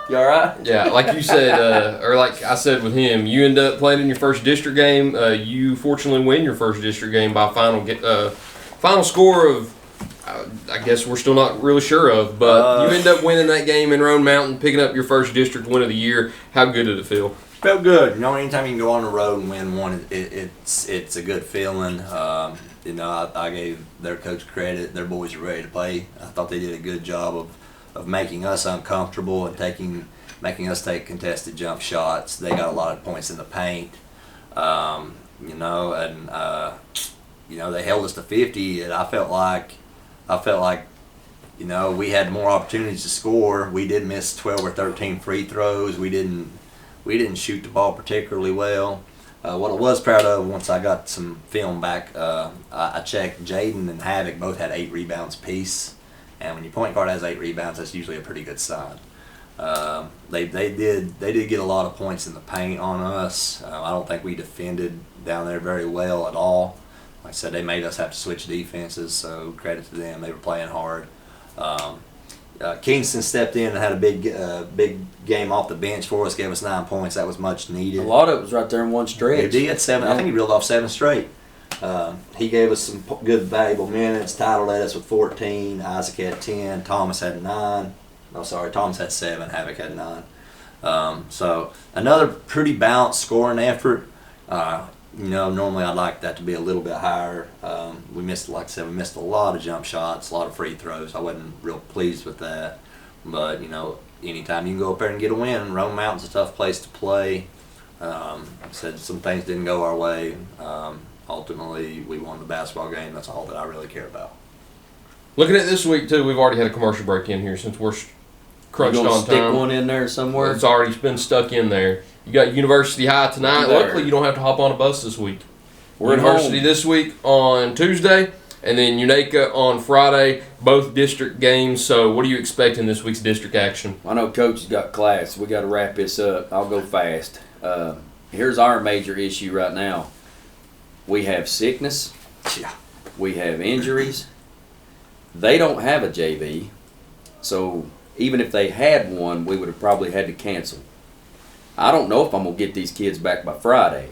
[SPEAKER 3] You all right?
[SPEAKER 1] Yeah, like you said, or like I said with him, you end up playing in your first district game. You fortunately win your first district game by final score of, I guess we're still not really sure of, but you end up winning that game in Roan Mountain, picking up your first district win of the year. How good did it feel?
[SPEAKER 4] Felt good. You know, anytime you can go on the road and win one, it's a good feeling. You know, I gave their coach credit. Their boys were ready to play. I thought they did a good job of making us uncomfortable and making us take contested jump shots. They got a lot of points in the paint. You know, and you know, they held us to 50, and I felt like, you know, we had more opportunities to score. We did miss 12 or 13 free throws. We didn't shoot the ball particularly well. What I was proud of, once I got some film back, I checked. Jaden and Havoc both had 8 rebounds apiece, and when your point guard has 8 rebounds, that's usually a pretty good sign. They did get a lot of points in the paint on us. I don't think we defended down there very well at all. Like I said, they made us have to switch defenses, so credit to them. They were playing hard. Kingston stepped in and had a big game off the bench for us, gave us 9 points. That was much needed.
[SPEAKER 3] A lot of it was right there in one stretch.
[SPEAKER 4] He did 7. I think he reeled off 7 straight. He gave us some good, valuable minutes. Tyler led us with 14. Isaac had 10. Thomas had 9. No, sorry, Thomas had 7. Havoc had 9. So another pretty balanced scoring effort. You know, normally I'd like that to be a little bit higher. We missed, like I said, we missed a lot of jump shots, a lot of free throws. I wasn't real pleased with that. But, you know, anytime you can go up there and get a win, Roan Mountain's a tough place to play. Like I said, some things didn't go our way. Ultimately, we won the basketball game. That's all that I really care about.
[SPEAKER 1] Looking at this week, too, we've already had a commercial break in here since we're crunched on time.
[SPEAKER 3] Stick one in there somewhere?
[SPEAKER 1] It's already been stuck in there. You got University High tonight. Luckily, you don't have to hop on a bus this week.
[SPEAKER 3] We're at
[SPEAKER 1] University
[SPEAKER 3] home
[SPEAKER 1] this week on Tuesday, and then Unaka on Friday, both district games. So what are you expecting this week's district action?
[SPEAKER 3] I know Coach has got class. We got to wrap this up. I'll go fast. Here's our major issue right now. We have sickness.
[SPEAKER 4] Yeah.
[SPEAKER 3] We have injuries. They don't have a JV, so even if they had one, we would have probably had to cancel. I don't know if I'm going to get these kids back by Friday.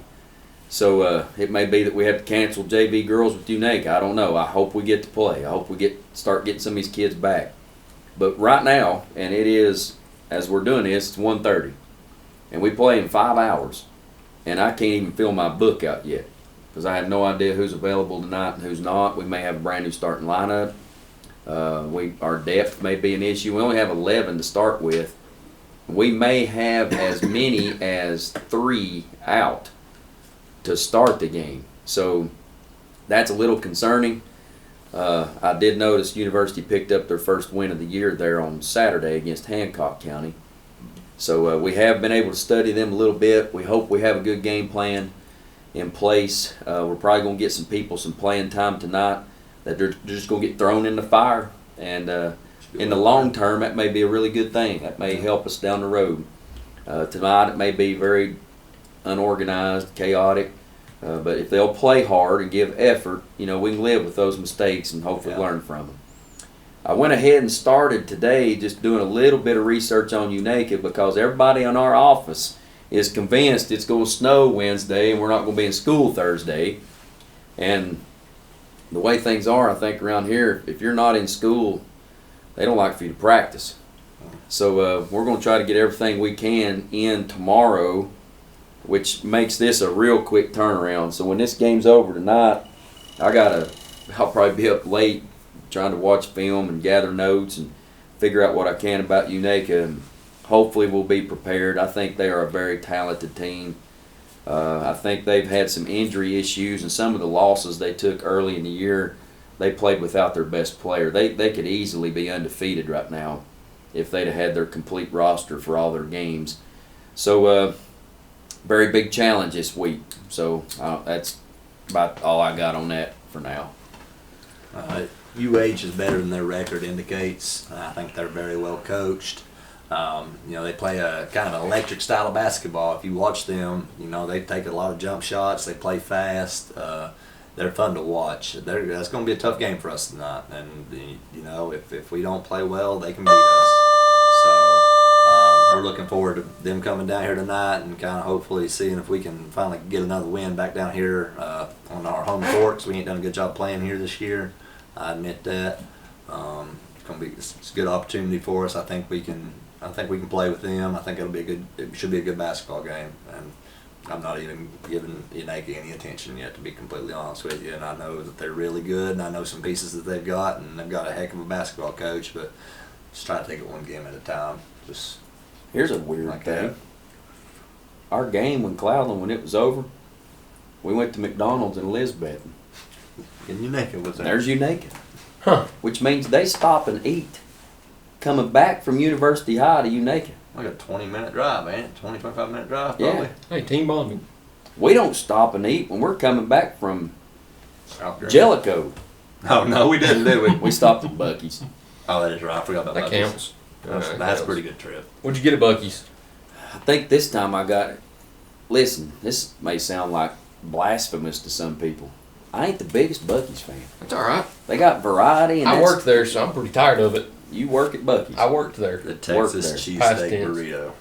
[SPEAKER 3] So it may be that we have to cancel JV girls with Unaka. I don't know. I hope we get to play. I hope we start getting some of these kids back. But right now, and it is, as we're doing this, it's 1:30. And we play in 5 hours. And I can't even fill my book out yet because I have no idea who's available tonight and who's not. We may have a brand new starting lineup. Our depth may be an issue. We only have 11 to start with. We may have as many as 3 out to start the game. So that's a little concerning. I did notice University picked up their first win of the year there on Saturday against Hancock County. So we have been able to study them a little bit. We hope we have a good game plan in place. We're probably going to get some people some playing time tonight that they're just going to get thrown in the fire. And in the long term, that may be a really good thing. That may help us down the road. Tonight, it may be very unorganized, chaotic. But if they'll play hard and give effort, you know, we can live with those mistakes and hopefully learn from them. I went ahead and started today just doing a little bit of research on Unaka because everybody in our office is convinced it's going to snow Wednesday and we're not going to be in school Thursday. And the way things are, I think around here, if you're not in school, they don't like for you to practice. So we're going to try to get everything we can in tomorrow, which makes this a real quick turnaround. So when this game's over tonight, I'll probably be up late trying to watch film and gather notes and figure out what I can about Unaka, and hopefully we'll be prepared. I think they are a very talented team. I think they've had some injury issues, and some of the losses they took early in the year, they played without their best player. They could easily be undefeated right now if they'd have had their complete roster for all their games. So very big challenge this week. So that's about all I got on that for now.
[SPEAKER 4] UH is better than their record indicates. I think they're very well coached. They play a kind of an electric style of basketball. If you watch them, they take a lot of jump shots. They play fast. They're fun to watch. That's going to be a tough game for us tonight. And if we don't play well, they can beat us. So we're looking forward to them coming down here tonight and kind of hopefully seeing if we can finally get another win back down here on our home courts. We ain't done a good job playing here this year. I admit that. It's a good opportunity for us. I think we can play with them. I think it should be a good basketball game. And I'm not even giving Unaka any attention yet, to be completely honest with you. And I know that they're really good, and I know some pieces that they've got, and they've got a heck of a basketball coach. But just try to take it one game at a time.
[SPEAKER 3] Here's a weird thing. Our game when it was over, we went to McDonald's in Elizabeth.
[SPEAKER 4] And Unaka was there.
[SPEAKER 3] There's Unaka. Huh. Which means they stop and eat coming back from University High to Unaka.
[SPEAKER 4] Like a 20-minute drive, ain't it? 20, 25-minute drive, probably.
[SPEAKER 3] Yeah.
[SPEAKER 1] Hey, team bonding.
[SPEAKER 3] We don't stop and eat when we're coming back from Jellicoe.
[SPEAKER 4] Oh, no, we didn't, did we?
[SPEAKER 3] We stopped at Buc-ee's.
[SPEAKER 4] Oh, that is right. I forgot about
[SPEAKER 1] that.
[SPEAKER 4] Buc-ee's.
[SPEAKER 1] Counts.
[SPEAKER 4] That's a pretty good trip.
[SPEAKER 1] What'd you get at Buc-ee's?
[SPEAKER 3] I think this time I got, listen, this may sound like blasphemous to some people. I ain't the biggest Buc-ee's fan.
[SPEAKER 1] That's all right.
[SPEAKER 3] They got variety. And
[SPEAKER 1] I worked there, so I'm pretty tired of it.
[SPEAKER 3] You work at Buc-ee's.
[SPEAKER 1] I worked there.
[SPEAKER 4] The Texas cheesesteak burrito.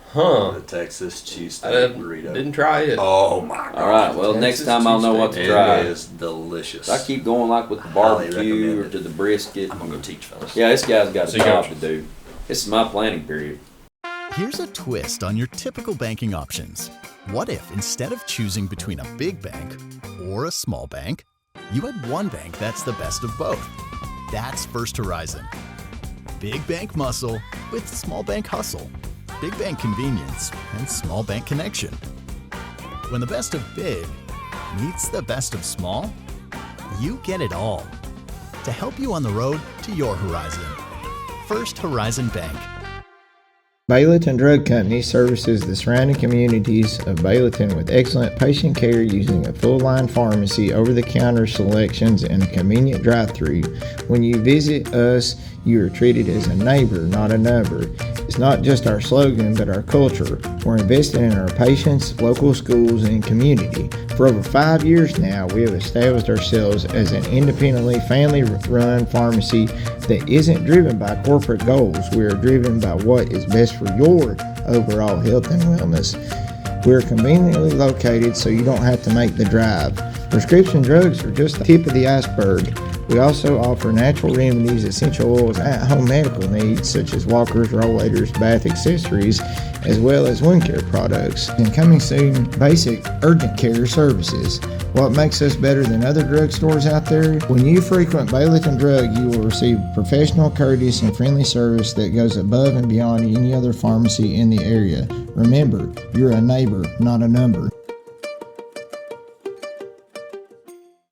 [SPEAKER 1] Huh.
[SPEAKER 4] The Texas cheesesteak burrito.
[SPEAKER 1] Didn't try it.
[SPEAKER 4] Oh, my God.
[SPEAKER 3] All right, well, next time I'll know what to try.
[SPEAKER 4] It is delicious.
[SPEAKER 3] I keep going like with the barbecue or to the brisket.
[SPEAKER 1] I'm going to go teach fellas.
[SPEAKER 3] Yeah, this guy's got a job to do. This is my planning period.
[SPEAKER 2] Here's a twist on your typical banking options. What if instead of choosing between a big bank or a small bank, you had one bank that's the best of both? That's First Horizon. Big bank muscle with small bank hustle. Big bank convenience and small bank connection. When the best of big meets the best of small, you get it all. To help you on the road to your horizon. First Horizon Bank.
[SPEAKER 5] Baileyton Drug Company services the surrounding communities of Baileyton with excellent patient care using a full-line pharmacy, over-the-counter selections, and a convenient drive-thru. When you visit us, you are treated as a neighbor, not a number. It's not just our slogan, but our culture. We're investing in our patients, local schools, and community. For over 5 years now, we have established ourselves as an independently family-run pharmacy that isn't driven by corporate goals. We are driven by what is best for your overall health and wellness. We're conveniently located so you don't have to make the drive. Prescription drugs are just the tip of the iceberg. We also offer natural remedies, essential oils, at-home medical needs such as walkers, rollators, bath accessories, as well as wound care products. And coming soon, basic urgent care services. What makes us better than other drugstores out there? When you frequent Baileyton Drug, you will receive professional, courteous, and friendly service that goes above and beyond any other pharmacy in the area. Remember, you're a neighbor, not a number.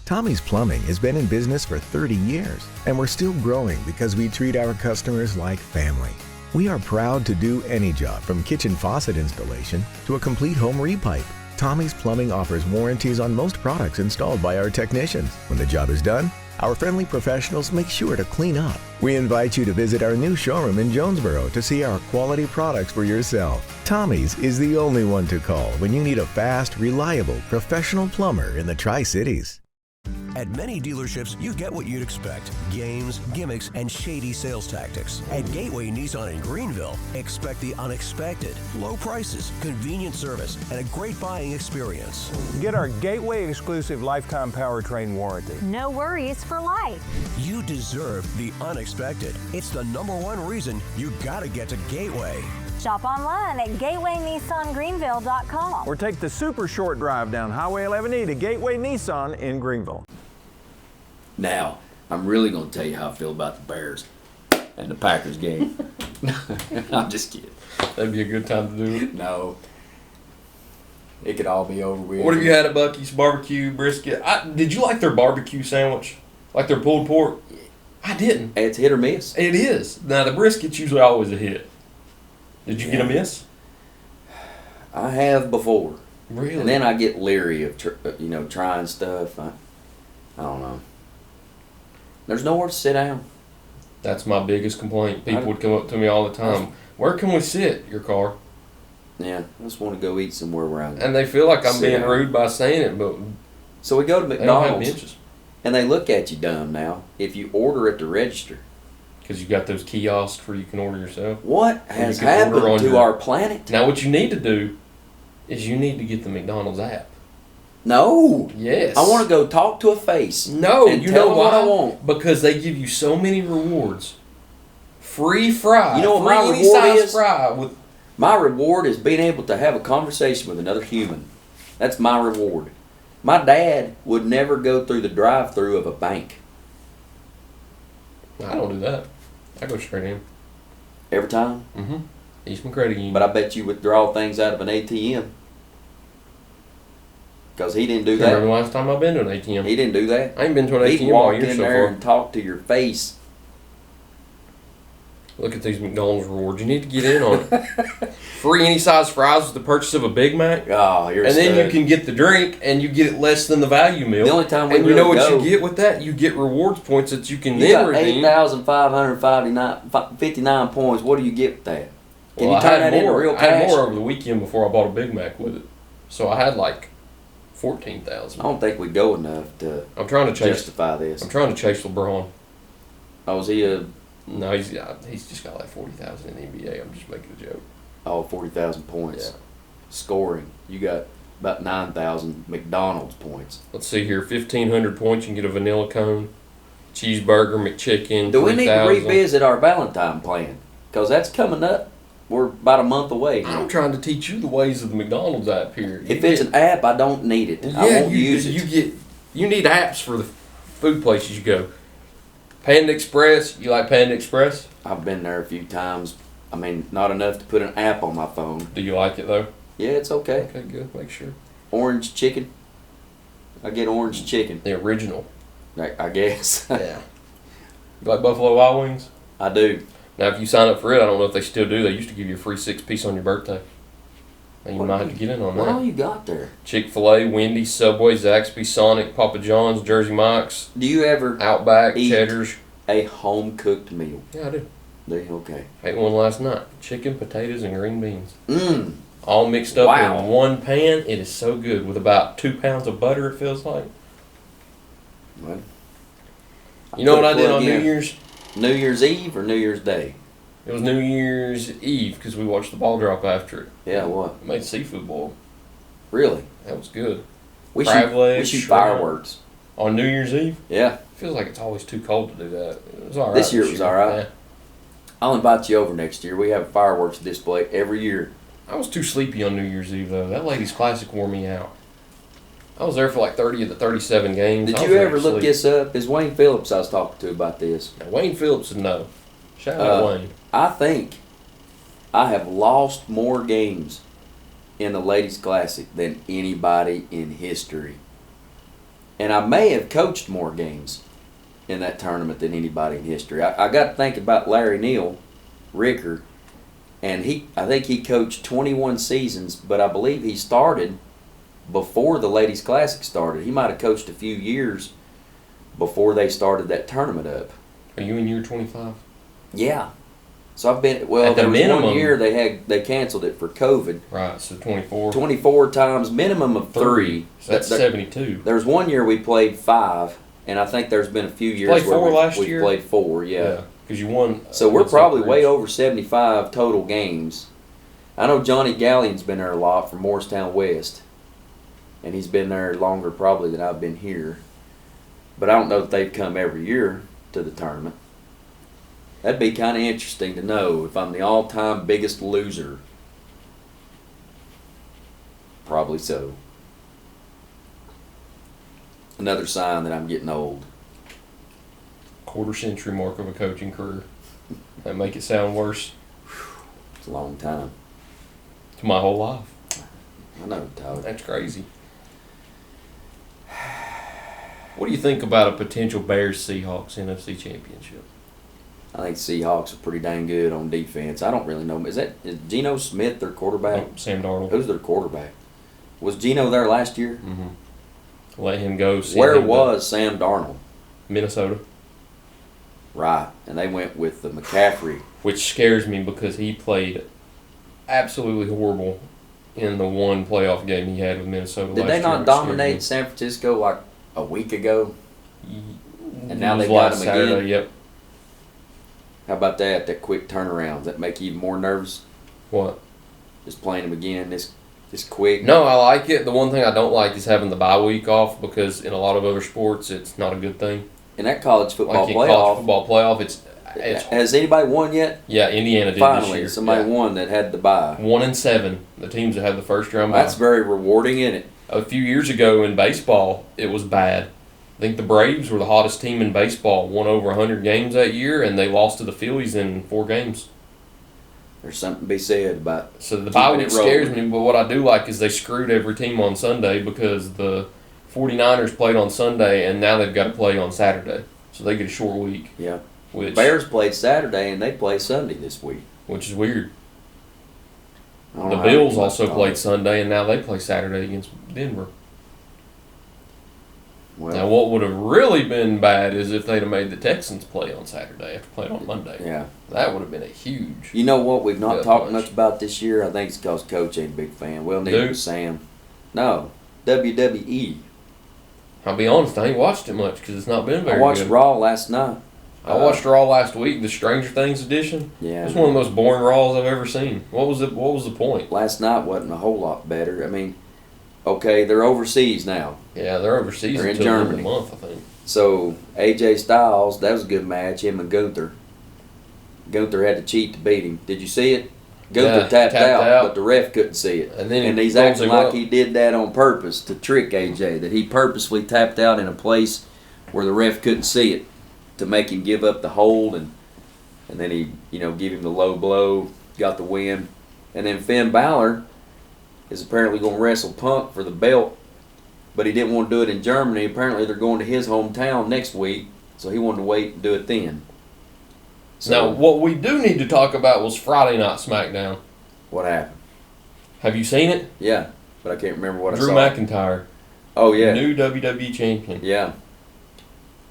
[SPEAKER 6] Tommy's Plumbing has been in business for 30 years, and we're still growing because we treat our customers like family. We are proud to do any job from kitchen faucet installation to a complete home repipe. Tommy's Plumbing offers warranties on most products installed by our technicians. When the job is done, our friendly professionals make sure to clean up. We invite you to visit our new showroom in Jonesboro to see our quality products for yourself. Tommy's is the only one to call when you need a fast, reliable, professional plumber in the Tri-Cities.
[SPEAKER 7] At many dealerships, you get what you'd expect. Games, gimmicks, and shady sales tactics. At Gateway Nissan in Greenville, expect the unexpected. Low prices, convenient service, and a great buying experience.
[SPEAKER 8] Get our Gateway exclusive lifetime powertrain warranty.
[SPEAKER 9] No worries for life.
[SPEAKER 7] You deserve the unexpected. It's the #1 reason you gotta get to Gateway.
[SPEAKER 9] Shop online at gatewaynissangreenville.com.
[SPEAKER 8] Or take the super short drive down Highway 11E to Gateway Nissan in Greenville.
[SPEAKER 3] Now, I'm really going to tell you how I feel about the Bears and the Packers game. I'm just kidding.
[SPEAKER 1] That'd be a good time to do it.
[SPEAKER 3] No. It could all be over with.
[SPEAKER 1] What have you had at Buc-ee's? Barbecue, brisket? Did you like their barbecue sandwich? Like their pulled pork? I didn't.
[SPEAKER 3] It's hit or miss.
[SPEAKER 1] It is. Now, the brisket's usually always a hit. Did you get a miss?
[SPEAKER 3] I have before.
[SPEAKER 1] Really?
[SPEAKER 3] And then I get leery of trying stuff. I don't know. There's nowhere to sit down.
[SPEAKER 1] That's my biggest complaint. People would come up to me all the time. Where can we sit? Your car.
[SPEAKER 3] Yeah, I just want to go eat somewhere where I can.
[SPEAKER 1] And they feel like I'm being rude by saying it, but
[SPEAKER 3] so we go to
[SPEAKER 1] they don't have
[SPEAKER 3] McDonald's,
[SPEAKER 1] benches.
[SPEAKER 3] and they look at you dumb now if you order at the register.
[SPEAKER 1] Because you got those kiosks where you can order yourself.
[SPEAKER 3] What has happened to our planet?
[SPEAKER 1] Now, what you need to do is you need to get the McDonald's app.
[SPEAKER 3] No.
[SPEAKER 1] Yes.
[SPEAKER 3] I want to go talk to a face.
[SPEAKER 1] No,
[SPEAKER 3] and
[SPEAKER 1] you
[SPEAKER 3] tell
[SPEAKER 1] know
[SPEAKER 3] them what
[SPEAKER 1] why?
[SPEAKER 3] I want.
[SPEAKER 1] Because they give you so many rewards. Free fry.
[SPEAKER 3] You know what my
[SPEAKER 1] Free any
[SPEAKER 3] reward
[SPEAKER 1] size
[SPEAKER 3] is?
[SPEAKER 1] fry with.
[SPEAKER 3] My reward is being able to have a conversation with another human. That's my reward. My dad would never go through the drive-through of a bank.
[SPEAKER 1] I don't do that. I go straight in.
[SPEAKER 3] Every time?
[SPEAKER 1] Mm-hmm. Eastman Credit Union.
[SPEAKER 3] But I bet you withdraw things out of an ATM. Because he didn't do
[SPEAKER 1] Can't
[SPEAKER 3] that.
[SPEAKER 1] remember the last time I've been to an ATM.
[SPEAKER 3] He didn't do that.
[SPEAKER 1] I ain't been to an
[SPEAKER 3] He'd
[SPEAKER 1] ATM all
[SPEAKER 3] walk
[SPEAKER 1] year
[SPEAKER 3] in
[SPEAKER 1] so
[SPEAKER 3] there
[SPEAKER 1] far.
[SPEAKER 3] and talk to your face.
[SPEAKER 1] Look at these McDonald's rewards. You need to get in on it. Free any size fries with the purchase of a Big Mac.
[SPEAKER 3] Oh, you're
[SPEAKER 1] And then
[SPEAKER 3] stud.
[SPEAKER 1] you can get the drink and you get it less than the value meal.
[SPEAKER 3] The only time we
[SPEAKER 1] and you know
[SPEAKER 3] really
[SPEAKER 1] what
[SPEAKER 3] go-
[SPEAKER 1] you get with that? You get rewards points that you can
[SPEAKER 3] You
[SPEAKER 1] then
[SPEAKER 3] got
[SPEAKER 1] redeem.
[SPEAKER 3] 8,559 points. What do you get with that? Can
[SPEAKER 1] Well,
[SPEAKER 3] you turn
[SPEAKER 1] I
[SPEAKER 3] that
[SPEAKER 1] had
[SPEAKER 3] into
[SPEAKER 1] more.
[SPEAKER 3] real
[SPEAKER 1] I had
[SPEAKER 3] cash?
[SPEAKER 1] more over the weekend before I bought a Big Mac with it. So I had like 14,000.
[SPEAKER 3] I don't think we go enough to
[SPEAKER 1] I'm trying to chase.
[SPEAKER 3] justify this.
[SPEAKER 1] I'm trying to chase LeBron.
[SPEAKER 3] Oh, is he a
[SPEAKER 1] No, he's just got like 40,000 in the NBA. I'm just making a joke.
[SPEAKER 3] 40,000 points
[SPEAKER 1] Yeah.
[SPEAKER 3] scoring? You got about 9,000 McDonald's points.
[SPEAKER 1] Let's see here. 1,500 points. You can get a vanilla cone, cheeseburger, McChicken.
[SPEAKER 3] Do we need to
[SPEAKER 1] 3,000.
[SPEAKER 3] revisit our Valentine plan? Because that's coming up. We're about a month away.
[SPEAKER 1] I'm trying to teach you the ways of the McDonald's app here.
[SPEAKER 3] If it's an app, I don't need it. I won't use it.
[SPEAKER 1] You need apps for the food places you go. Panda Express. You like Panda Express?
[SPEAKER 3] I've been there a few times. I mean, not enough to put an app on my phone.
[SPEAKER 1] Do you like it though?
[SPEAKER 3] Yeah, it's okay.
[SPEAKER 1] Okay, good. Make sure.
[SPEAKER 3] Orange chicken. I get orange chicken.
[SPEAKER 1] The original.
[SPEAKER 3] I guess.
[SPEAKER 1] Yeah. You like Buffalo Wild Wings?
[SPEAKER 3] I do.
[SPEAKER 1] Now, if you sign up for it, I don't know if they still do. They used to give you a free 6-piece on your birthday. And you might have to get in on
[SPEAKER 3] What all
[SPEAKER 1] that.
[SPEAKER 3] you got there?
[SPEAKER 1] Chick-fil-A, Wendy's, Subway, Zaxby's, Sonic, Papa John's, Jersey Mike's,
[SPEAKER 3] Do you ever
[SPEAKER 1] Outback,
[SPEAKER 3] eat
[SPEAKER 1] Cheddar's.
[SPEAKER 3] a home-cooked meal?
[SPEAKER 1] Yeah, I do.
[SPEAKER 3] Do you? Okay.
[SPEAKER 1] Ate one last night. Chicken, potatoes, and green beans.
[SPEAKER 3] Mmm.
[SPEAKER 1] All mixed up
[SPEAKER 3] Wow.
[SPEAKER 1] in one pan. It is so good. With about 2 pounds of butter, it feels like.
[SPEAKER 3] Well,
[SPEAKER 1] You know what I did
[SPEAKER 3] plug
[SPEAKER 1] on New
[SPEAKER 3] in.
[SPEAKER 1] Year's?
[SPEAKER 3] New Year's Eve or New Year's Day?
[SPEAKER 1] It was New Year's Eve because we watched the ball drop after it.
[SPEAKER 3] Yeah, what?
[SPEAKER 1] I made seafood boil.
[SPEAKER 3] Really?
[SPEAKER 1] That was good.
[SPEAKER 3] We
[SPEAKER 1] Crab
[SPEAKER 3] shoot,
[SPEAKER 1] legs,
[SPEAKER 3] we shoot
[SPEAKER 1] shrimp.
[SPEAKER 3] fireworks.
[SPEAKER 1] On New Year's Eve?
[SPEAKER 3] Yeah.
[SPEAKER 1] Feels like it's always too cold to do that. It was all right.
[SPEAKER 3] This year it was all right.
[SPEAKER 1] Yeah.
[SPEAKER 3] I'll invite you over next year. We have a fireworks display every year.
[SPEAKER 1] I was too sleepy on New Year's Eve, though. That Ladies Classic wore me out. I was there for like 30 of the 37 games.
[SPEAKER 3] Did
[SPEAKER 1] I was
[SPEAKER 3] you
[SPEAKER 1] ready
[SPEAKER 3] ever
[SPEAKER 1] to
[SPEAKER 3] look
[SPEAKER 1] sleep.
[SPEAKER 3] this up? Is Wayne Phillips I was talking to about this?
[SPEAKER 1] Now, Wayne Phillips would know. Shout out Wayne.
[SPEAKER 3] I think I have lost more games in the Ladies Classic than anybody in history. And I may have coached more games in that tournament than anybody in history. I got to think about Larry Neal, Ricker, and I think he coached 21 seasons, but I believe he started before the Ladies Classic started. He might have coached a few years before they started that tournament up.
[SPEAKER 1] Are you in year 25?
[SPEAKER 3] Yeah. So I've been, well,
[SPEAKER 1] At the
[SPEAKER 3] there was
[SPEAKER 1] minimum-
[SPEAKER 3] one year they canceled it for COVID.
[SPEAKER 1] Right, so 24.
[SPEAKER 3] 24 times, minimum of 3.
[SPEAKER 1] So that's 72.
[SPEAKER 3] There was one year we played 5, And I think there's been a few years
[SPEAKER 1] Played
[SPEAKER 3] where
[SPEAKER 1] four last
[SPEAKER 3] we've
[SPEAKER 1] year?
[SPEAKER 3] played 4, yeah.
[SPEAKER 1] Because you won.
[SPEAKER 3] So we're
[SPEAKER 1] against
[SPEAKER 3] probably
[SPEAKER 1] Oak
[SPEAKER 3] way
[SPEAKER 1] Ridge.
[SPEAKER 3] over 75 total games. I know Johnny Gallion's been there a lot from Morristown West. And he's been there longer probably than I've been here. But I don't know that they've come every year to the tournament. That'd be kind of interesting to know if I'm the all-time biggest loser. Probably so. Another sign that I'm getting old.
[SPEAKER 1] Quarter-century mark of a coaching career. That make it sound worse.
[SPEAKER 3] It's a long time.
[SPEAKER 1] To my whole life.
[SPEAKER 3] I know, Tyler.
[SPEAKER 1] That's crazy. What do you think about a potential Bears-Seahawks NFC championship?
[SPEAKER 3] I think Seahawks are pretty dang good on defense. I don't really know. Is Geno Smith their quarterback?
[SPEAKER 1] Oh, Sam Darnold.
[SPEAKER 3] Who's their quarterback? Was Geno there last year?
[SPEAKER 1] Mm-hmm. Let him go.
[SPEAKER 3] Where was Sam Darnold?
[SPEAKER 1] Minnesota.
[SPEAKER 3] Right, and they went with the McCaffrey.
[SPEAKER 1] Which scares me because he played absolutely horrible in the one playoff game he had with Minnesota last
[SPEAKER 3] Did
[SPEAKER 1] year.
[SPEAKER 3] they not
[SPEAKER 1] It scared
[SPEAKER 3] dominate
[SPEAKER 1] me.
[SPEAKER 3] San Francisco like a week ago? And now
[SPEAKER 1] It was
[SPEAKER 3] they got
[SPEAKER 1] last
[SPEAKER 3] him again?
[SPEAKER 1] Saturday, Yep.
[SPEAKER 3] How about that quick turnaround? Does that make you even more nervous?
[SPEAKER 1] What?
[SPEAKER 3] Just playing him again this quick?
[SPEAKER 1] No, I like it. The one thing I don't like is having the bye week off because in a lot of other sports it's not a good thing.
[SPEAKER 3] In that college football
[SPEAKER 1] Like in
[SPEAKER 3] playoff,
[SPEAKER 1] college football playoff, it's
[SPEAKER 3] has anybody won yet?
[SPEAKER 1] yeah. Indiana did this
[SPEAKER 3] Finally,
[SPEAKER 1] year.
[SPEAKER 3] somebody won that had the bye.
[SPEAKER 1] 1-7. The teams that had the first round bye.
[SPEAKER 3] That's very rewarding, isn't it?
[SPEAKER 1] A few years ago in baseball, it was bad. I think the Braves were the hottest team in baseball, won over 100 games that year, and they lost to the Phillies in 4 games.
[SPEAKER 3] There's something to be said about
[SPEAKER 1] So the bye
[SPEAKER 3] keeping
[SPEAKER 1] week
[SPEAKER 3] it rolling.
[SPEAKER 1] scares me, but what I do like is they screwed every team on Sunday because the 49ers played on Sunday, and now they've got to play on Saturday. So they get a short week.
[SPEAKER 3] Yeah.
[SPEAKER 1] Which,
[SPEAKER 3] Bears played Saturday, and they play Sunday this week.
[SPEAKER 1] which is weird.
[SPEAKER 3] I don't
[SPEAKER 1] The
[SPEAKER 3] know how
[SPEAKER 1] Bills
[SPEAKER 3] they
[SPEAKER 1] also
[SPEAKER 3] call
[SPEAKER 1] played
[SPEAKER 3] it.
[SPEAKER 1] Sunday, and now they play Saturday against Denver.
[SPEAKER 3] Well,
[SPEAKER 1] Now, what would have really been bad is if they'd have made the Texans play on Saturday after playing on Monday.
[SPEAKER 3] yeah.
[SPEAKER 1] That would have been a huge.
[SPEAKER 3] You know what we've not
[SPEAKER 1] Yeah,
[SPEAKER 3] talked
[SPEAKER 1] much.
[SPEAKER 3] much about this year? I think it's because Coach ain't a big fan. Well, neither
[SPEAKER 1] Dude.
[SPEAKER 3] is Sam. No. WWE.
[SPEAKER 1] I'll be honest, I ain't watched it much because it's not been very
[SPEAKER 3] I watched
[SPEAKER 1] good.
[SPEAKER 3] Raw last night.
[SPEAKER 1] I watched Raw last week, the Stranger Things edition.
[SPEAKER 3] Yeah.
[SPEAKER 1] It's one of the most boring Raws I've ever seen. What was the point?
[SPEAKER 3] Last night wasn't a whole lot better. I mean, okay, they're overseas now.
[SPEAKER 1] Yeah, they're overseas
[SPEAKER 3] They're in
[SPEAKER 1] until the end of
[SPEAKER 3] Germany.
[SPEAKER 1] the month, I think.
[SPEAKER 3] So AJ Styles, that was a good match. Him and Gunther. Gunther had to cheat to beat him. Did you see it? Gunther
[SPEAKER 1] Yeah,
[SPEAKER 3] tapped
[SPEAKER 1] tapped
[SPEAKER 3] out,
[SPEAKER 1] out.
[SPEAKER 3] but the ref couldn't see it.
[SPEAKER 1] And then
[SPEAKER 3] he's
[SPEAKER 1] rolls
[SPEAKER 3] acting
[SPEAKER 1] him
[SPEAKER 3] like
[SPEAKER 1] up.
[SPEAKER 3] he did that on purpose to trick AJ. That he purposely tapped out in a place where the ref couldn't see it to make him give up the hold, and then he give him the low blow, got the win. And then Finn Balor is apparently going to wrestle Punk for the belt, but he didn't want to do it in Germany. Apparently they're going to his hometown next week, so he wanted to wait and do it then.
[SPEAKER 1] Now, what we do need to talk about was Friday Night SmackDown.
[SPEAKER 3] What happened?
[SPEAKER 1] Have you seen it?
[SPEAKER 3] Yeah, but I can't remember what
[SPEAKER 1] Drew
[SPEAKER 3] I saw.
[SPEAKER 1] McIntyre,
[SPEAKER 3] Oh yeah,
[SPEAKER 1] new WWE champion.
[SPEAKER 3] yeah.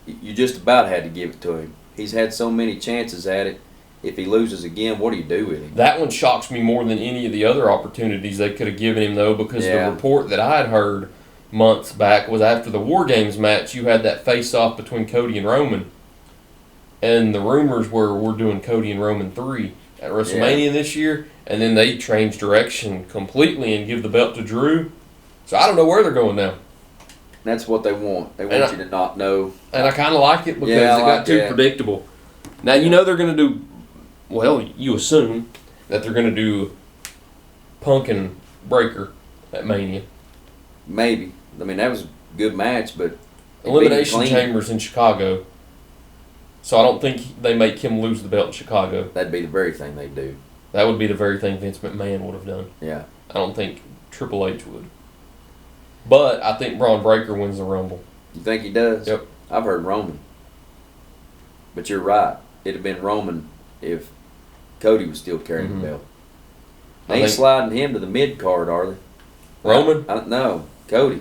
[SPEAKER 3] You just about had to give it to him. He's had so many chances at it. If he loses again, what do you do with him?
[SPEAKER 1] That one shocks me more than any of the other opportunities they could have given him, though, because
[SPEAKER 3] Yeah.
[SPEAKER 1] the report that I had heard months back was after the War Games match, you had that face-off between Cody and Roman. And the rumors were we're doing Cody and Roman 3 at WrestleMania this year, and then they change direction completely and give the belt to Drew. So I don't know where they're going now.
[SPEAKER 3] That's what they want. They
[SPEAKER 1] And
[SPEAKER 3] want you to not know.
[SPEAKER 1] And I kind of like it because
[SPEAKER 3] Yeah, I
[SPEAKER 1] it
[SPEAKER 3] like
[SPEAKER 1] got too
[SPEAKER 3] that.
[SPEAKER 1] predictable. Now, you know they're going to do, well, you assume that they're going to do Punk and Breaker at Mania.
[SPEAKER 3] Maybe. I mean, that was a good match, but he beat him
[SPEAKER 1] Elimination
[SPEAKER 3] clean.
[SPEAKER 1] Chambers in Chicago. So I don't think they make him lose the belt in Chicago.
[SPEAKER 3] That'd be the very thing they do.
[SPEAKER 1] That would be the very thing Vince McMahon would have done.
[SPEAKER 3] Yeah.
[SPEAKER 1] I don't think Triple H would. But I think Braun Breaker wins the Rumble.
[SPEAKER 3] You think he does?
[SPEAKER 1] Yep.
[SPEAKER 3] I've heard Roman. But you're right. It'd have been Roman if Cody was still carrying
[SPEAKER 1] Mhm.
[SPEAKER 3] the belt.
[SPEAKER 1] I
[SPEAKER 3] They ain't
[SPEAKER 1] think-
[SPEAKER 3] sliding him to the mid card, are they?
[SPEAKER 1] Roman?
[SPEAKER 3] No, Cody.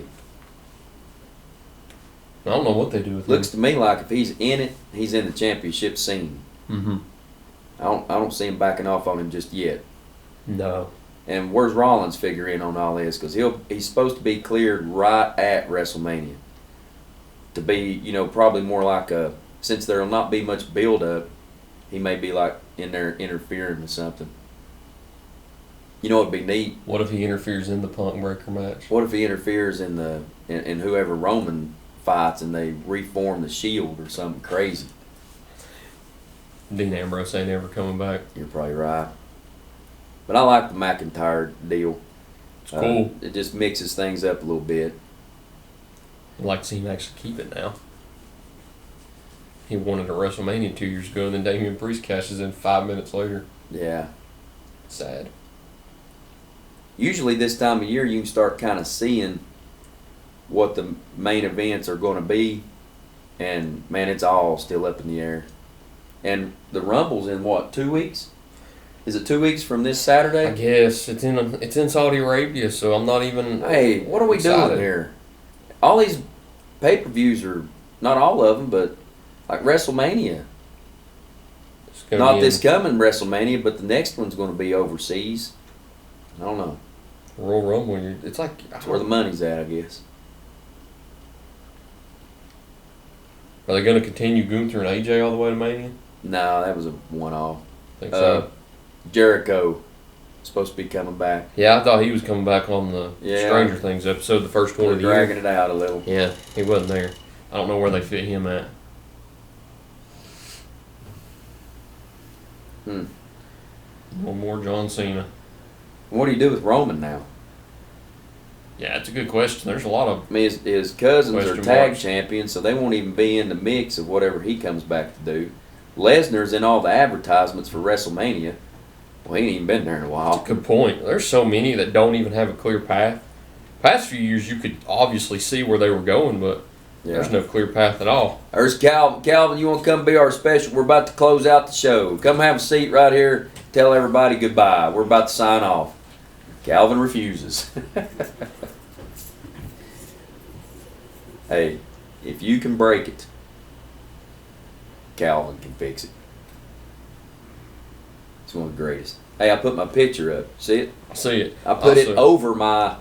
[SPEAKER 1] I don't know what they do with
[SPEAKER 3] Looks to me like if he's in it, he's in the championship scene.
[SPEAKER 1] Mm-hmm.
[SPEAKER 3] I don't see him backing off on him just yet.
[SPEAKER 1] No.
[SPEAKER 3] And where's Rollins figure in on all this? Because he's supposed to be cleared right at WrestleMania. to be, probably more like since there'll not be much build-up, he may be like in there interfering with something. You know what'd be neat?
[SPEAKER 1] What if he interferes in the Punk Breaker match?
[SPEAKER 3] What if he interferes in whoever Roman fights and they reform the Shield or something crazy?
[SPEAKER 1] Dean Ambrose ain't ever coming back.
[SPEAKER 3] You're probably right. But I like the McIntyre deal.
[SPEAKER 1] It's cool.
[SPEAKER 3] It just mixes things up a little bit.
[SPEAKER 1] I'd like to see him actually keep it now. He won it at WrestleMania 2 years ago, and then Damian Priest cashes in 5 minutes later.
[SPEAKER 3] Yeah.
[SPEAKER 1] Sad.
[SPEAKER 3] Usually this time of year you can start kind of seeing what the main events are going to be, and man, it's all still up in the air. And the Rumble's in what, 2 weeks? Is it 2 weeks from this Saturday?
[SPEAKER 1] I guess it's in Saudi Arabia, so I'm not even.
[SPEAKER 3] Hey, what are we
[SPEAKER 1] excited.
[SPEAKER 3] doing here? All these pay-per-views are, not all of them, but like WrestleMania. Not this coming WrestleMania, but the next one's going to be overseas. I don't know.
[SPEAKER 1] Royal Rumble, it's like
[SPEAKER 3] That's where the money's at, I guess.
[SPEAKER 1] Are they going to continue Gunther and AJ all the way to Mania?
[SPEAKER 3] No, that was a one-off.
[SPEAKER 1] Think so.
[SPEAKER 3] Jericho supposed to be coming back.
[SPEAKER 1] Yeah, I thought he was coming back on the Stranger Things episode, the first one of the year.
[SPEAKER 3] Dragging it out a little.
[SPEAKER 1] Yeah, he wasn't there. I don't know where they fit him at. One more John Cena.
[SPEAKER 3] What do you do with Roman now?
[SPEAKER 1] Yeah, it's a good question. There's a lot of.
[SPEAKER 3] I mean, his cousins are
[SPEAKER 1] question
[SPEAKER 3] tag
[SPEAKER 1] marks.
[SPEAKER 3] champions, so they won't even be in the mix of whatever he comes back to do. Lesnar's in all the advertisements for WrestleMania. Well, he ain't even been there in a while.
[SPEAKER 1] Good point. There's so many that don't even have a clear path. Past few years, you could obviously see where they were going, but there's no clear path at all.
[SPEAKER 3] There's Calvin. Calvin, you want to come be our special? We're about to close out the show. Come have a seat right here. Tell everybody goodbye. We're about to sign off. Calvin refuses. Hey, if you can break it, Calvin can fix it. It's one of the greatest. Hey, I put my picture up. See it?
[SPEAKER 1] I see it.
[SPEAKER 3] I put it
[SPEAKER 1] Also,
[SPEAKER 3] over my,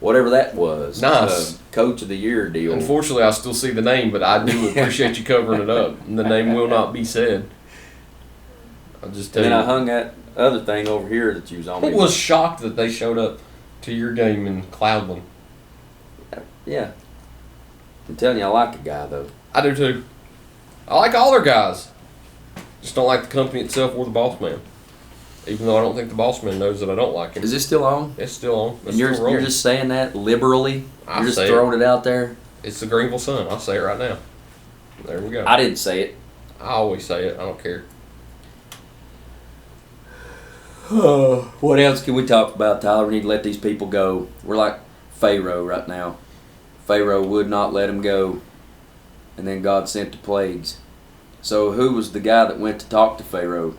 [SPEAKER 3] whatever that was.
[SPEAKER 1] Nice.
[SPEAKER 3] Coach of the Year deal.
[SPEAKER 1] Unfortunately, I still see the name, but I do appreciate you covering it up. And the name will not be said. I'll just tell
[SPEAKER 3] And then
[SPEAKER 1] you.
[SPEAKER 3] I hung that other thing over here that you was on.
[SPEAKER 1] I was shocked that they showed up to your game in Cloudland.
[SPEAKER 3] Yeah. I'm telling you, I like the guy, though.
[SPEAKER 1] I do too. I like all their guys. Just don't like the company itself or the boss man. Even though I don't think the boss man knows that I don't like him.
[SPEAKER 3] Is this still on?
[SPEAKER 1] It's still on. It's
[SPEAKER 3] And you're
[SPEAKER 1] still rolling.
[SPEAKER 3] just saying that liberally?
[SPEAKER 1] I
[SPEAKER 3] You're just
[SPEAKER 1] say
[SPEAKER 3] throwing it out there?
[SPEAKER 1] It's the Greenville Sun. I'll say it right now. There we go.
[SPEAKER 3] I didn't say it.
[SPEAKER 1] I always say it. I don't care.
[SPEAKER 3] What else can we talk about, Tyler? We need to let these people go. We're like Pharaoh right now. Pharaoh would not let him go, and then God sent the plagues. So who was the guy that went to talk to Pharaoh?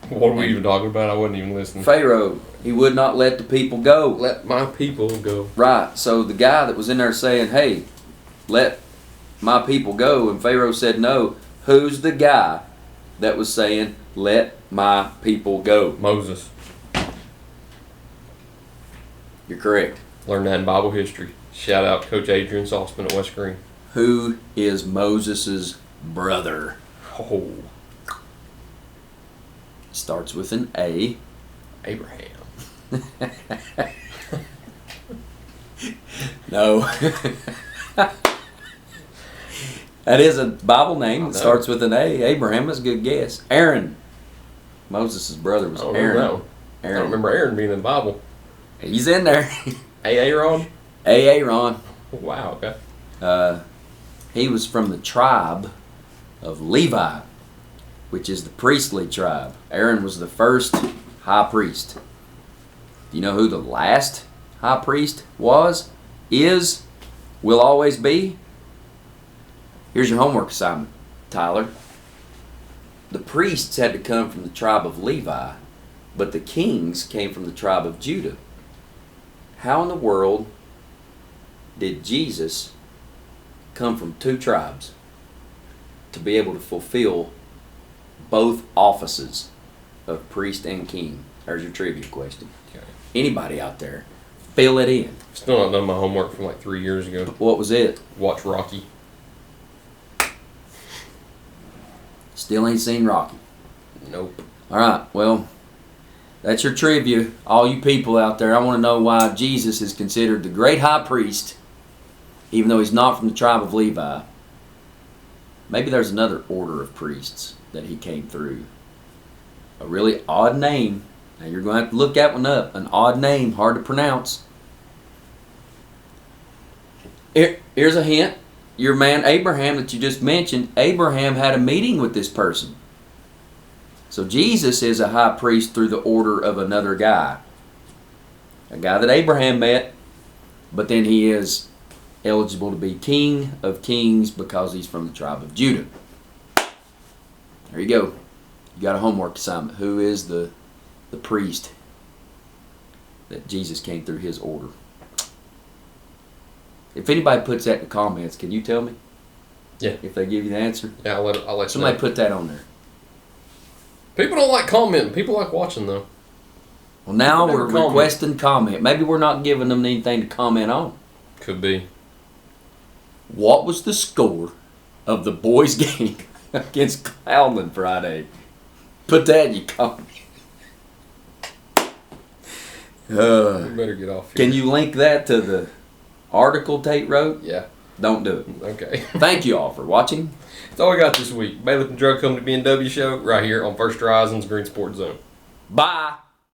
[SPEAKER 1] What are we even talking about? I wasn't even listening.
[SPEAKER 3] Pharaoh. He would not let the people go.
[SPEAKER 1] Let my people go.
[SPEAKER 3] Right. So the guy that was in there saying, hey, let my people go, and Pharaoh said no. Who's the guy that was saying, let my people go?
[SPEAKER 1] Moses.
[SPEAKER 3] You're correct.
[SPEAKER 1] Learned that in Bible history. Shout out Coach Adrian Sauceman at West Green.
[SPEAKER 3] Who is Moses' brother?
[SPEAKER 1] Oh,
[SPEAKER 3] Starts with an A.
[SPEAKER 1] Abraham.
[SPEAKER 3] No. That is a Bible name. It starts with an A. Abraham is a good guess. Aaron. Moses' brother was
[SPEAKER 1] I don't
[SPEAKER 3] Aaron.
[SPEAKER 1] know. I don't remember Aaron being in the Bible.
[SPEAKER 3] He's in there.
[SPEAKER 1] Aaron?
[SPEAKER 3] Aaron.
[SPEAKER 1] Wow, okay.
[SPEAKER 3] He was from the tribe of Levi, which is the priestly tribe. Aaron was the first high priest. Do you know who the last high priest was, is, will always be? Here's your homework assignment, Tyler. The priests had to come from the tribe of Levi, but the kings came from the tribe of Judah. How in the world did Jesus come from two tribes to be able to fulfill both offices of priest and king? There's your trivia question.
[SPEAKER 1] Okay.
[SPEAKER 3] Anybody out there, fill it in.
[SPEAKER 1] Still not done my homework from like 3 years ago.
[SPEAKER 3] What was it?
[SPEAKER 1] Watch Rocky.
[SPEAKER 3] Still ain't seen Rocky.
[SPEAKER 1] Nope.
[SPEAKER 3] All right, well, that's your trivia. All you people out there, I want to know why Jesus is considered the great high priest, even though he's not from the tribe of Levi. Maybe there's another order of priests that he came through. A really odd name. Now you're going to have to look that one up. An odd name, hard to pronounce. Here's a hint. Your man Abraham that you just mentioned, Abraham had a meeting with this person. So Jesus is a high priest through the order of another guy. A guy that Abraham met, but then he is eligible to be King of Kings because he's from the tribe of Judah. There you go. You got a homework assignment. Who is the priest that Jesus came through his order? If anybody puts that in the comments, can you tell me?
[SPEAKER 1] Yeah.
[SPEAKER 3] If they give you the answer?
[SPEAKER 1] Yeah, I'll let
[SPEAKER 3] Somebody
[SPEAKER 1] you know.
[SPEAKER 3] put that on there.
[SPEAKER 1] People don't like commenting. People like watching, though.
[SPEAKER 3] Well, now
[SPEAKER 1] People
[SPEAKER 3] we're
[SPEAKER 1] never comment.
[SPEAKER 3] requesting comment. Maybe we're not giving them anything to comment on.
[SPEAKER 1] Could be.
[SPEAKER 3] What was the score of the boys' game against Cloudland Friday? Put that in your comment.
[SPEAKER 1] You better get off here.
[SPEAKER 3] Can you link that to the article Tate wrote?
[SPEAKER 1] Yeah.
[SPEAKER 3] Don't do it.
[SPEAKER 1] Okay.
[SPEAKER 3] Thank you all for watching.
[SPEAKER 1] That's all we got this week. Baileyton Drug Company BNW show right here on First Horizons Green Sports Zone.
[SPEAKER 3] Bye.